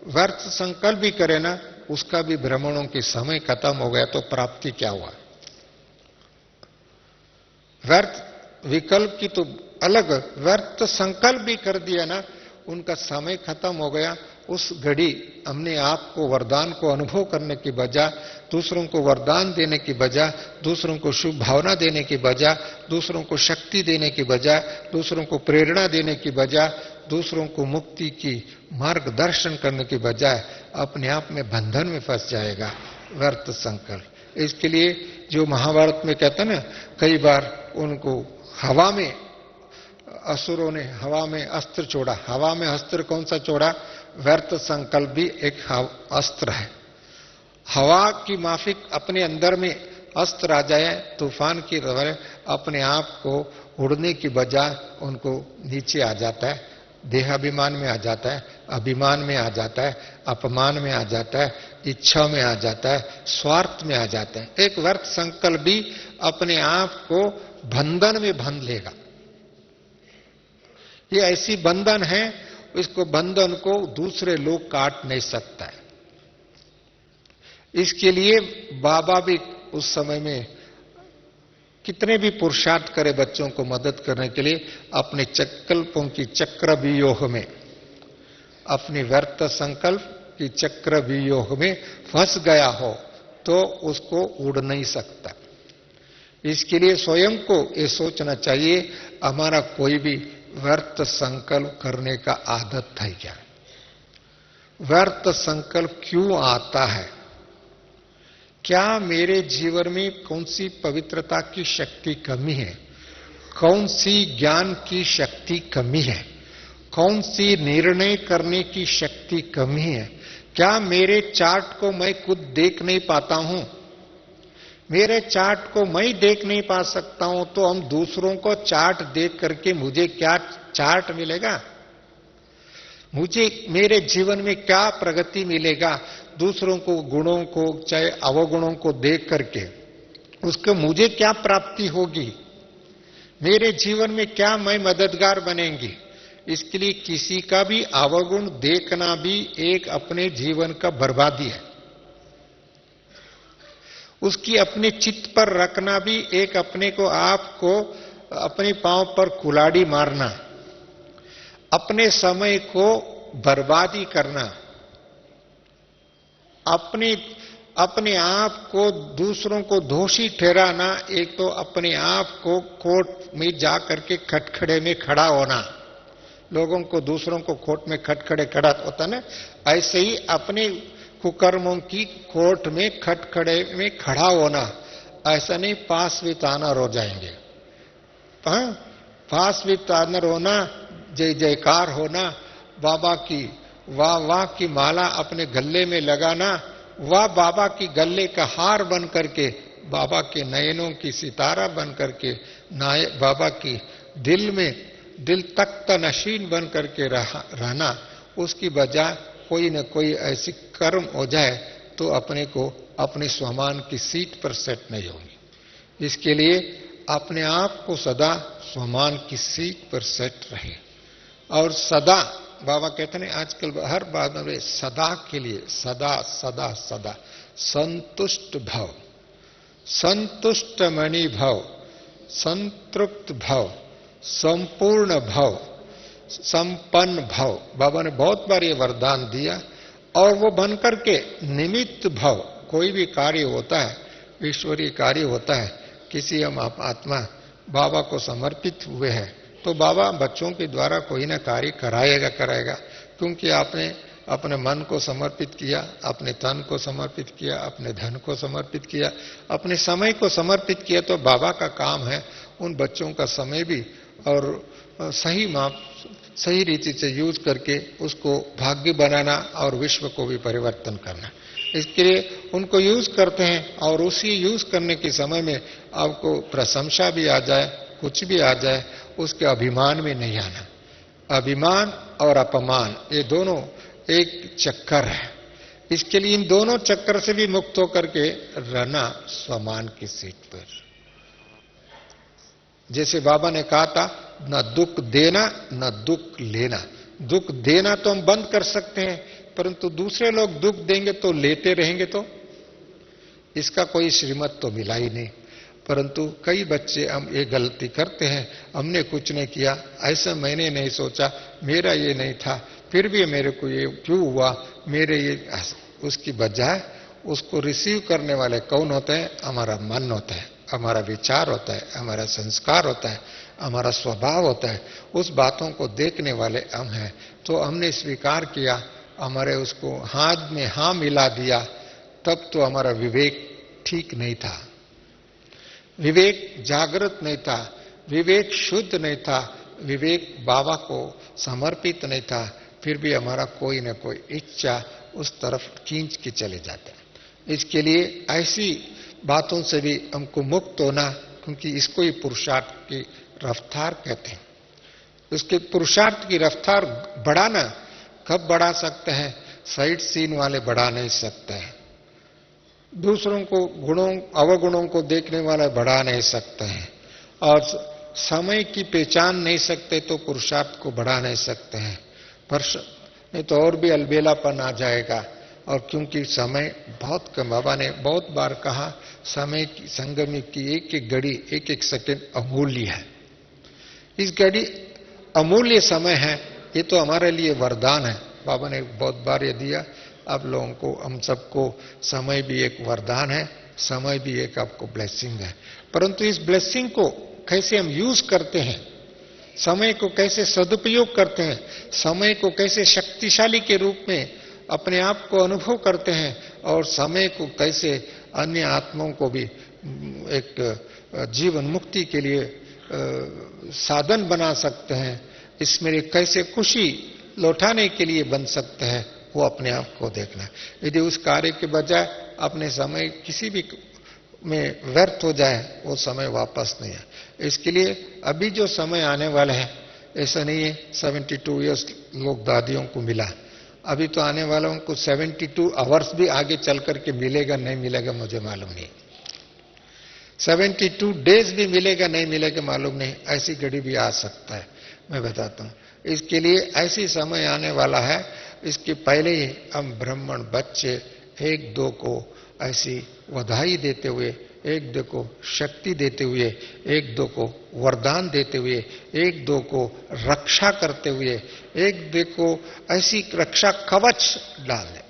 व्यर्थ संकल्प भी करे ना, उसका भी ब्राह्मणों की समय खत्म हो गया तो प्राप्ति क्या हुआ? व्यर्थ विकल्प की तो अलग, व्यर्थ संकल्प भी कर दिया ना, उनका समय खत्म हो गया। उस घड़ी हमने आपको वरदान को अनुभव करने की बजाय, दूसरों को वरदान देने की बजाय, दूसरों को शुभ भावना देने की बजाय, दूसरों को शक्ति देने की बजाय, दूसरों को प्रेरणा देने की बजाय, दूसरों को मुक्ति की मार्गदर्शन करने की बजाय अपने आप में बंधन में फंस जाएगा व्यर्थ संकल्प। इसके लिए जो महाभारत में कहते हैं ना, कई बार उनको हवा में, असुरों ने हवा में अस्त्र छोड़ा। हवा में अस्त्र कौन सा छोड़ा? व्यर्थ संकल्प भी एक अस्त्र है। हवा की माफिक अपने अंदर में अस्त्र आ जाए, तूफान की तरह अपने आप को उड़ने की बजाय उनको नीचे आ जाता है, देहाभिमान में आ जाता है, अभिमान में आ जाता है, अपमान में आ जाता है, इच्छा में आ जाता है, स्वार्थ में आ जाता है। एक व्यर्थ संकल्प भी अपने आप को बंधन में बंध लेगा। ये ऐसी बंधन है, इसको बंधन को दूसरे लोग काट नहीं सकता है। इसके लिए बाबा भी उस समय में कितने भी पुरुषार्थ करे बच्चों को मदद करने के लिए, अपने संकल्पों की चक्रव्यूह में, अपने व्यर्थ संकल्प की चक्रव्यूह में फंस गया हो तो उसको उड़ नहीं सकता। इसके लिए स्वयं को ये सोचना चाहिए, हमारा कोई भी व्यर्थ संकल्प करने का आदत है क्या? व्यर्थ संकल्प क्यों आता है? क्या मेरे जीवन में कौन सी पवित्रता की शक्ति कमी है, कौन सी ज्ञान की शक्ति कमी है, कौन सी निर्णय करने की शक्ति कमी है। क्या मेरे चार्ट को मैं खुद देख नहीं पाता हूं? मेरे चार्ट को मैं देख नहीं पा सकता हूं तो हम दूसरों को चार्ट देख करके मुझे क्या चार्ट मिलेगा? मुझे मेरे जीवन में क्या प्रगति मिलेगा? दूसरों को गुणों को चाहे अवगुणों को देख करके उसको मुझे क्या प्राप्ति होगी? मेरे जीवन में क्या मैं मददगार बनेंगी? इसके लिए किसी का भी अवगुण देखना भी एक अपने जीवन का बर्बादी है। उसकी अपने चित्त पर रखना भी एक अपने को आपको अपने पांव पर कुल्हाड़ी मारना, अपने समय को बर्बादी करना, अपने आप को दूसरों को दोषी ठहराना। एक तो अपने आप को कोर्ट में जाकर के खटखड़े में खड़ा होना, लोगों को दूसरों को कोर्ट में खटखड़े खड़ा होता ना, ऐसे ही अपने कुकर्मों की कोर्ट में खटखड़े में खड़ा होना। ऐसा नहीं पास विथ ऑनर हो जाएंगे। पास विथ ऑनर होना, जय जयकार होना, बाबा की वाह वाह की माला अपने गले में लगाना, वाह बाबा की गले का हार बन करके, बाबा के नयनों की सितारा बन करके, बाबा की दिल में दिल तख्त नशीन बन करके रहना। उसकी बजाय कोई न कोई ऐसी कर्म हो जाए तो अपने को अपने स्वमान की सीट पर सेट नहीं होंगी। इसके लिए अपने आप को सदा स्वमान की सीट पर सेट रहे और सदा, बाबा कहते हैं आजकल हर बात में सदा के लिए सदा सदा सदा संतुष्ट भव, संतुष्ट मणि भव, संतृप्त भव, संपूर्ण भव, संपन्न भव। बाबा ने बहुत बार ये वरदान दिया और वो बनकर के निमित्त भव। कोई भी कार्य होता है, ईश्वरीय कार्य होता है, किसी हम आत्मा बाबा को समर्पित हुए हैं तो बाबा बच्चों के द्वारा कोई ना कार्य कराएगा, क्योंकि आपने अपने मन को समर्पित किया, अपने तन को समर्पित किया, अपने धन को समर्पित किया, अपने समय को समर्पित किया, तो बाबा का काम है उन बच्चों का समय भी और सही रीति से यूज करके उसको भाग्य बनाना और विश्व को भी परिवर्तन करना। इसके लिए उनको यूज करते हैं और उसी यूज करने के समय में आपको प्रशंसा भी आ जाए, कुछ भी आ जाए, उसके अभिमान में नहीं आना। अभिमान और अपमान ये दोनों एक चक्कर है। इसके लिए इन दोनों चक्कर से भी मुक्त होकर के रहना स्वमान की सीट पर। जैसे बाबा ने कहा था, न दुख देना न दुख लेना। दुख देना तो हम बंद कर सकते हैं, परंतु दूसरे लोग दुख देंगे तो लेते रहेंगे तो इसका कोई श्रीमत तो मिला ही नहीं। परंतु कई बच्चे हम ये गलती करते हैं, हमने कुछ नहीं किया, ऐसा मैंने नहीं सोचा, मेरा ये नहीं था, फिर भी मेरे को ये क्यों हुआ, मेरे ये, उसकी बजाय उसको रिसीव करने वाले कौन होते हैं? हमारा मन होता है, हमारा विचार होता है, हमारा संस्कार होता है, हमारा स्वभाव होता है। उस बातों को देखने वाले हम हैं। तो हमने स्वीकार किया, हमारे उसको हाथ में हाँ मिला दिया, तब तो हमारा विवेक ठीक नहीं था, विवेक जागृत नहीं था, विवेक शुद्ध नहीं था, विवेक बाबा को समर्पित नहीं था। फिर भी हमारा कोई न कोई इच्छा उस तरफ खींच के चले जाता है। इसके लिए ऐसी बातों से भी हमको मुक्त होना, क्योंकि इसको ही पुरुषार्थ की रफ्तार कहते हैं। उसके पुरुषार्थ की रफ्तार बढ़ाना कब बढ़ा सकते हैं? साइड सीन वाले बढ़ा नहीं सकते हैं, दूसरों को गुणों अवगुणों को देखने वाला बढ़ा नहीं सकते हैं, और समय की पहचान नहीं सकते तो पुरुषार्थ को बढ़ा नहीं सकते हैं। पर नहीं तो और भी अलबेलापन आ जाएगा। और क्योंकि समय बहुत कम, बाबा ने बहुत बार कहा, समय की संगम की एक एक घड़ी, एक एक सेकंड अमूल्य है। इस घड़ी अमूल्य समय है, ये तो हमारे लिए वरदान है। बाबा ने बहुत बार ये दिया आप लोगों को, हम सबको। समय भी एक वरदान है, समय भी एक आपको ब्लेसिंग है। परंतु इस ब्लेसिंग को कैसे हम यूज करते हैं, समय को कैसे सदुपयोग करते हैं, समय को कैसे शक्तिशाली के रूप में अपने आप को अनुभव करते हैं, और समय को कैसे अन्य आत्माओं को भी एक जीवन मुक्ति के लिए साधन बना सकते हैं, इसमें कैसे खुशी लौटाने के लिए बन सकते हैं, वो अपने आप को देखना है। यदि उस कार्य के बजाय अपने समय किसी भी में व्यर्थ हो जाए, वो समय वापस नहीं है। इसके लिए अभी जो समय आने वाला है, ऐसा नहीं है 72 इयर्स लोग दादियों को मिला, अभी तो आने वालों को 72 आवर्स भी आगे चल करके मिलेगा नहीं मिलेगा मुझे मालूम नहीं, 72 डेज भी मिलेगा नहीं मिलेगा मालूम नहीं, ऐसी घड़ी भी आ सकता है। मैं बताता हूं, इसके लिए ऐसी समय आने वाला है, इसके पहले ही हम ब्राह्मण बच्चे एक दो को ऐसी बधाई देते हुए, एक दो को शक्ति देते हुए, एक दो को वरदान देते हुए, एक दो को रक्षा करते हुए, एक दो को ऐसी रक्षा कवच डाल दे।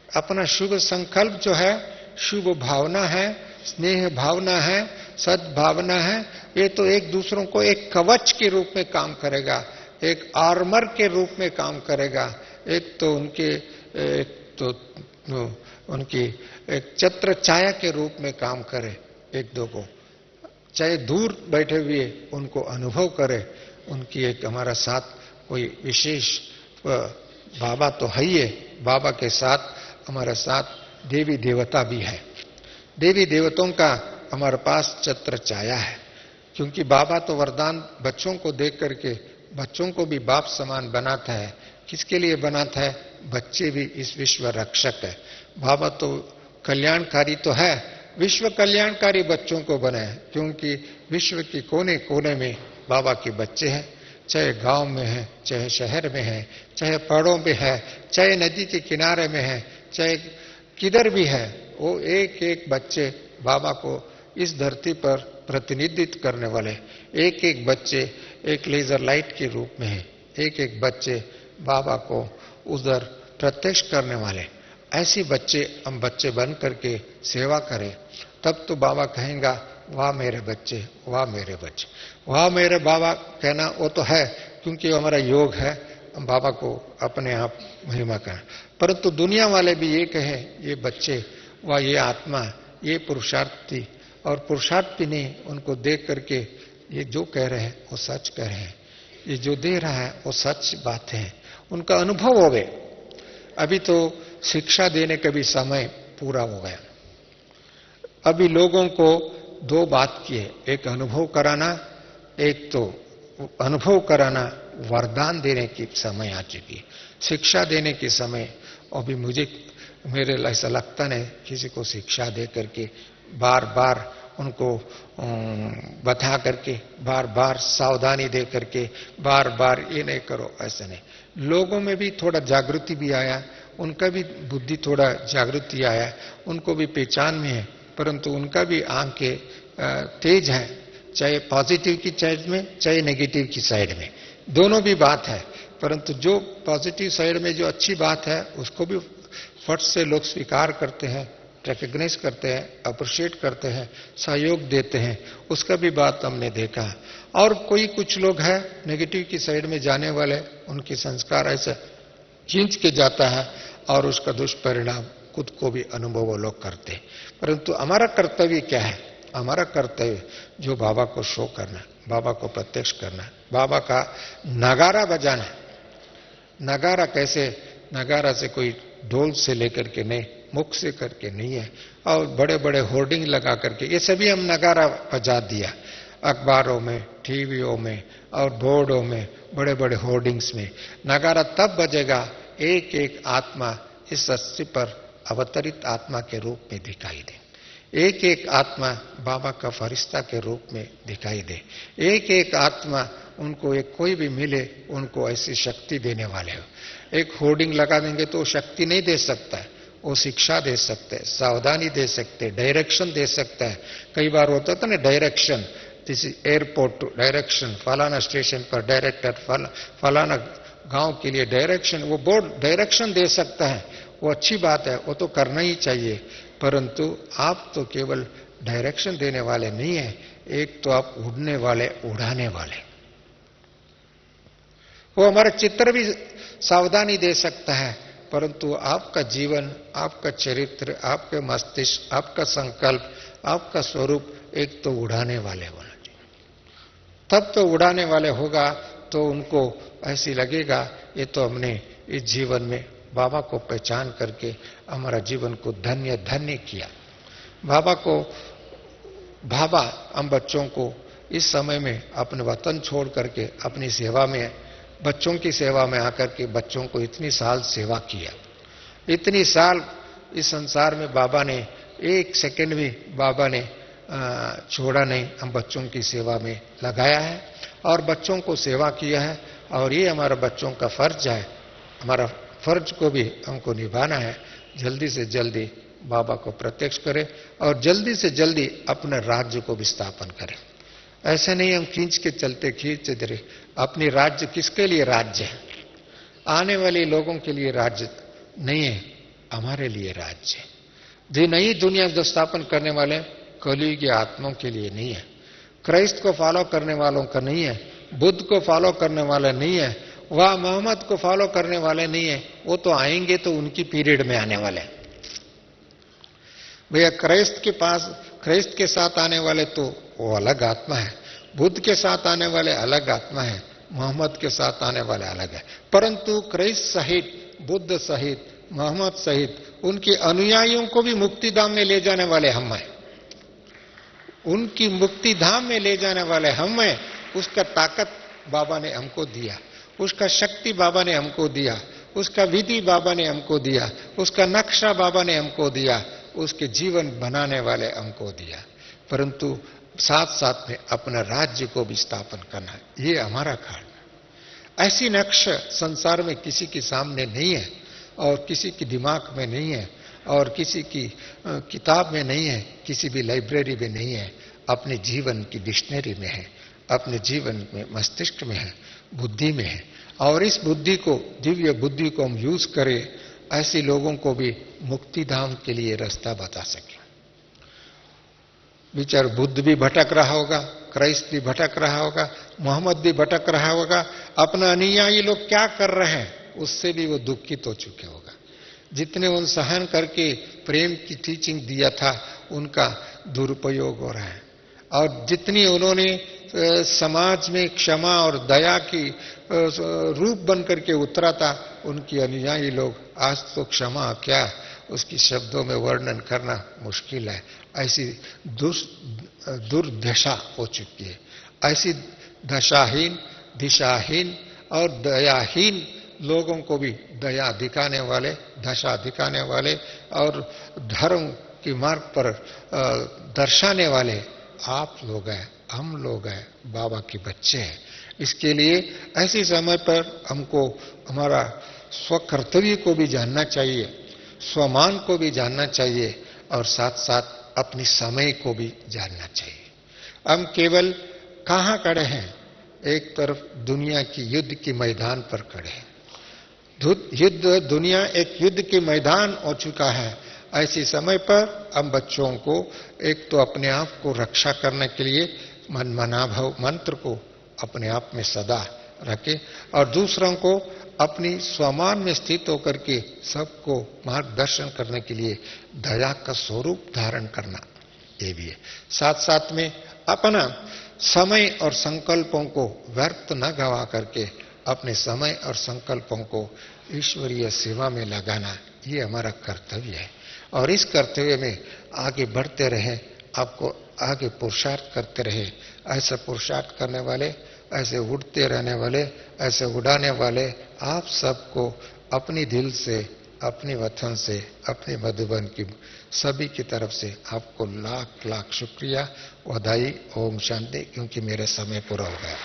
अपना शुभ संकल्प जो है, शुभ भावना है, स्नेह भावना है, सद्भावना है, ये तो एक दूसरों को एक कवच के रूप में काम करेगा, एक आर्मर के रूप में काम करेगा। एक तो उनकी एक छत्र छाया के रूप में काम करे, एक दो को चाहे दूर बैठे हुए उनको अनुभव करे, उनकी एक हमारा साथ कोई विशेष बाबा तो है ही है, बाबा के साथ हमारे साथ देवी देवता भी है, देवी देवताओं का हमारे पास छत्र छाया है, क्योंकि बाबा तो वरदान बच्चों को देख करके बच्चों को भी बाप समान बनाता है। किसके लिए बनाता है? बच्चे भी इस विश्व रक्षक है। बाबा तो कल्याणकारी तो है, विश्व कल्याणकारी बच्चों को बनाए, क्योंकि विश्व के कोने कोने में बाबा के बच्चे हैं, चाहे गांव में है, चाहे शहर में है, चाहे पहाड़ों में है, चाहे नदी के किनारे में है, चाहे किधर भी है, वो एक एक बच्चे बाबा को इस धरती पर प्रतिनिधित्व करने वाले, एक एक बच्चे एक लेजर लाइट के रूप में है, एक एक बच्चे बाबा को उधर प्रत्यक्ष करने वाले। ऐसे बच्चे हम बच्चे बन करके सेवा करें, तब तो बाबा कहेगा वाह मेरे बच्चे, वाह मेरे बच्चे, वाह मेरे बाबा कहना वो तो है, क्योंकि हमारा योग है, हम बाबा को अपने आप महिमा करें। परंतु दुनिया वाले भी ये कहें ये बच्चे, वाह ये आत्मा, ये पुरुषार्थी, और पुरुषार्थी नहीं, उनको देख करके ये जो कह रहे हैं वो सच कह रहे हैं, ये जो दे रहा है वो सच बात है, उनका अनुभव हो गए। अभी तो शिक्षा देने का भी समय पूरा हो गया। अभी लोगों को दो बात की है, एक अनुभव कराना, एक तो अनुभव कराना, वरदान देने की समय आ चुकी है, शिक्षा देने के समय। अभी मेरे ऐसा लगता नहीं किसी को शिक्षा दे करके बार बार उनको बता करके, बार बार सावधानी दे करके, बार बार ये नहीं करो, ऐसा नहीं। लोगों में भी थोड़ा जागृति भी आया, उनका भी बुद्धि थोड़ा जागृति आया, उनको भी पहचान में है, परंतु उनका भी आंखें तेज है, चाहे पॉजिटिव की साइड में चाहे नेगेटिव की साइड में, दोनों भी बात है। परंतु जो पॉजिटिव साइड में जो अच्छी बात है उसको भी फट से लोग स्वीकार करते हैं, रिकग्नाइज करते हैं, अप्रिशिएट करते हैं, सहयोग देते हैं, उसका भी बात हमने देखा। और कोई कुछ लोग हैं नेगेटिव की साइड में जाने वाले, उनके संस्कार ऐसे खींच के जाता है और उसका दुष्परिणाम खुद को भी अनुभव वो लोग करते हैं। परंतु हमारा कर्तव्य क्या है? हमारा कर्तव्य जो बाबा को शो करना, बाबा को प्रत्यक्ष करना, बाबा का नगारा बजाना। नगारा कैसे? नगारा से कोई ढोल से लेकर के नहीं, मुख से करके नहीं है, और बड़े बड़े होर्डिंग लगा करके ये सभी हम नगारा बजा दिया, अखबारों में, टीवियों में और बोर्डों में, बड़े बड़े होर्डिंग्स में। नगारा तब बजेगा एक एक आत्मा इस धरती पर अवतरित आत्मा के रूप में दिखाई दे, एक एक आत्मा बाबा का फरिश्ता के रूप में दिखाई दे, एक एक आत्मा उनको एक कोई भी मिले उनको ऐसी शक्ति देने वाले हो। एक होर्डिंग लगा देंगे तो शक्ति नहीं दे सकता है, वो शिक्षा दे सकते हैं, सावधानी दे सकते हैं, डायरेक्शन दे सकता है। कई बार होता था ना direction, this is airport direction, फलाना स्टेशन पर डायरेक्टर, फलाना गांव के लिए डायरेक्शन, वो बोर्ड डायरेक्शन दे सकता है, वो अच्छी बात है, वो तो करना ही चाहिए। परंतु आप तो केवल डायरेक्शन देने वाले नहीं है, एक तो आप उड़ने वाले, उड़ाने वाले। वो हमारा चित्र भी सावधानी दे सकता है, परंतु आपका जीवन, आपका चरित्र, आपके मस्तिष्क, आपका संकल्प, आपका स्वरूप एक तो उड़ाने वाले होना चाहिए। तब तो उड़ाने वाले होगा तो उनको ऐसी लगेगा ये तो हमने इस जीवन में बाबा को पहचान करके हमारा जीवन को धन्य धन्य किया। बाबा को भाबा हम बच्चों को इस समय में अपने वतन छोड़ करके अपनी सेवा में, बच्चों की सेवा में आकर के बच्चों को इतनी साल सेवा किया। इतनी साल इस संसार में बाबा ने एक सेकंड भी बाबा ने छोड़ा नहीं, हम बच्चों की सेवा में लगाया है और बच्चों को सेवा किया है। और ये हमारा बच्चों का फर्ज है, हमारा फर्ज को भी हमको निभाना है। जल्दी से जल्दी बाबा को प्रत्यक्ष करें और जल्दी से जल्दी अपने राज्य को भी स्थापन करें। ऐसे नहीं हम खींच के चलते, खींचते धीरे। अपनी राज्य किसके लिए राज्य है? आने वाले लोगों के लिए राज्य नहीं है, हमारे लिए राज्य है। जो नई दुनिया जो स्थापन करने वाले कलयुग की आत्माओं के लिए नहीं है, क्राइस्ट को फॉलो करने वालों का नहीं है, बुद्ध को फॉलो करने वाले नहीं है, वह मोहम्मद को फॉलो करने वाले नहीं है। वो तो आएंगे तो उनकी पीरियड में आने वाले हैं भैया। क्राइस्ट के पास, क्राइस्ट के साथ आने वाले तो वो अलग आत्मा है, बुद्ध के साथ आने वाले अलग आत्मा है, मोहम्मद के साथ आने वाले अलग है। परंतु क्राइस्ट सहित, बुद्ध सहित, मोहम्मद सहित उनके अनुयायियों को भी मुक्ति धाम में ले जाने वाले हम हैं। उनकी मुक्ति धाम में ले जाने वाले हम हैं। उसका ताकत बाबा ने हमको दिया, उसका शक्ति बाबा ने हमको दिया, उसका विधि बाबा ने हमको दिया, उसका नक्शा बाबा ने हमको दिया, उसके जीवन बनाने वाले हमको दिया। परंतु साथ साथ में अपना राज्य को भी स्थापन करना है, ये हमारा कार्य है। ऐसी नक्शा संसार में किसी के सामने नहीं है और किसी के दिमाग में नहीं है और किसी की किताब में नहीं है, किसी भी लाइब्रेरी में नहीं है, अपने जीवन की डिक्शनरी में है, अपने जीवन में मस्तिष्क में है, बुद्धि में है। और इस बुद्धि को, दिव्य बुद्धि को हम यूज करें, ऐसे लोगों को भी मुक्ति धाम के लिए रास्ता बता सके। विचार बुद्ध भी भटक रहा होगा, क्राइस्ट भी भटक रहा होगा, मोहम्मद भी भटक रहा होगा, अपना अनुयायी लोग क्या कर रहे हैं उससे भी वो दुखित हो चुके होगा। जितने उन सहन करके प्रेम की टीचिंग दिया था उनका दुरुपयोग हो रहा है। और जितनी उन्होंने समाज में क्षमा और दया की रूप बन करके उतरा था, उनकी अनुयायी लोग आज तो क्षमा क्या उसकी शब्दों में वर्णन करना मुश्किल है। ऐसी दुर्दशा हो चुकी है। ऐसी दशाहीन, दिशाहीन और दयाहीन लोगों को भी दया दिखाने वाले, दशा दिखाने वाले और धर्म की मार्ग पर दर्शाने वाले आप लोग हैं, हम लोग हैं, बाबा के बच्चे हैं। इसके लिए ऐसे समय पर हमको हमारा स्वकर्तव्य को भी जानना चाहिए, स्वमान को भी जानना चाहिए और साथ साथ अपनी समय को भी जानना चाहिए। हम केवल कहाँ खड़े हैं? एक तरफ दुनिया की युद्ध के मैदान पर खड़े हैं। युद्ध, दुनिया एक युद्ध के मैदान हो चुका है। ऐसे समय पर हम बच्चों को एक तो अपने आप को रक्षा करने के लिए मन मनाभव मंत्र को अपने आप में सदा रखे और दूसरों को अपनी स्वमान में स्थित होकर के सबको मार्गदर्शन करने के लिए दया का स्वरूप धारण करना, ये भी है। साथ साथ में अपना समय और संकल्पों को व्यर्थ न गवा करके अपने समय और संकल्पों को ईश्वरीय सेवा में लगाना, ये हमारा कर्तव्य है। और इस कर्तव्य में आगे बढ़ते रहें, आपको आगे पुरुषार्थ करते रहे। ऐसे पुरुषार्थ करने वाले, ऐसे उड़ते रहने वाले, ऐसे उड़ाने वाले आप सबको अपनी दिल से, अपने वतन से, अपने मधुबन की सभी की तरफ से आपको लाख लाख शुक्रिया, बधाई। ओम शांति। क्योंकि मेरा समय पूरा हो गया।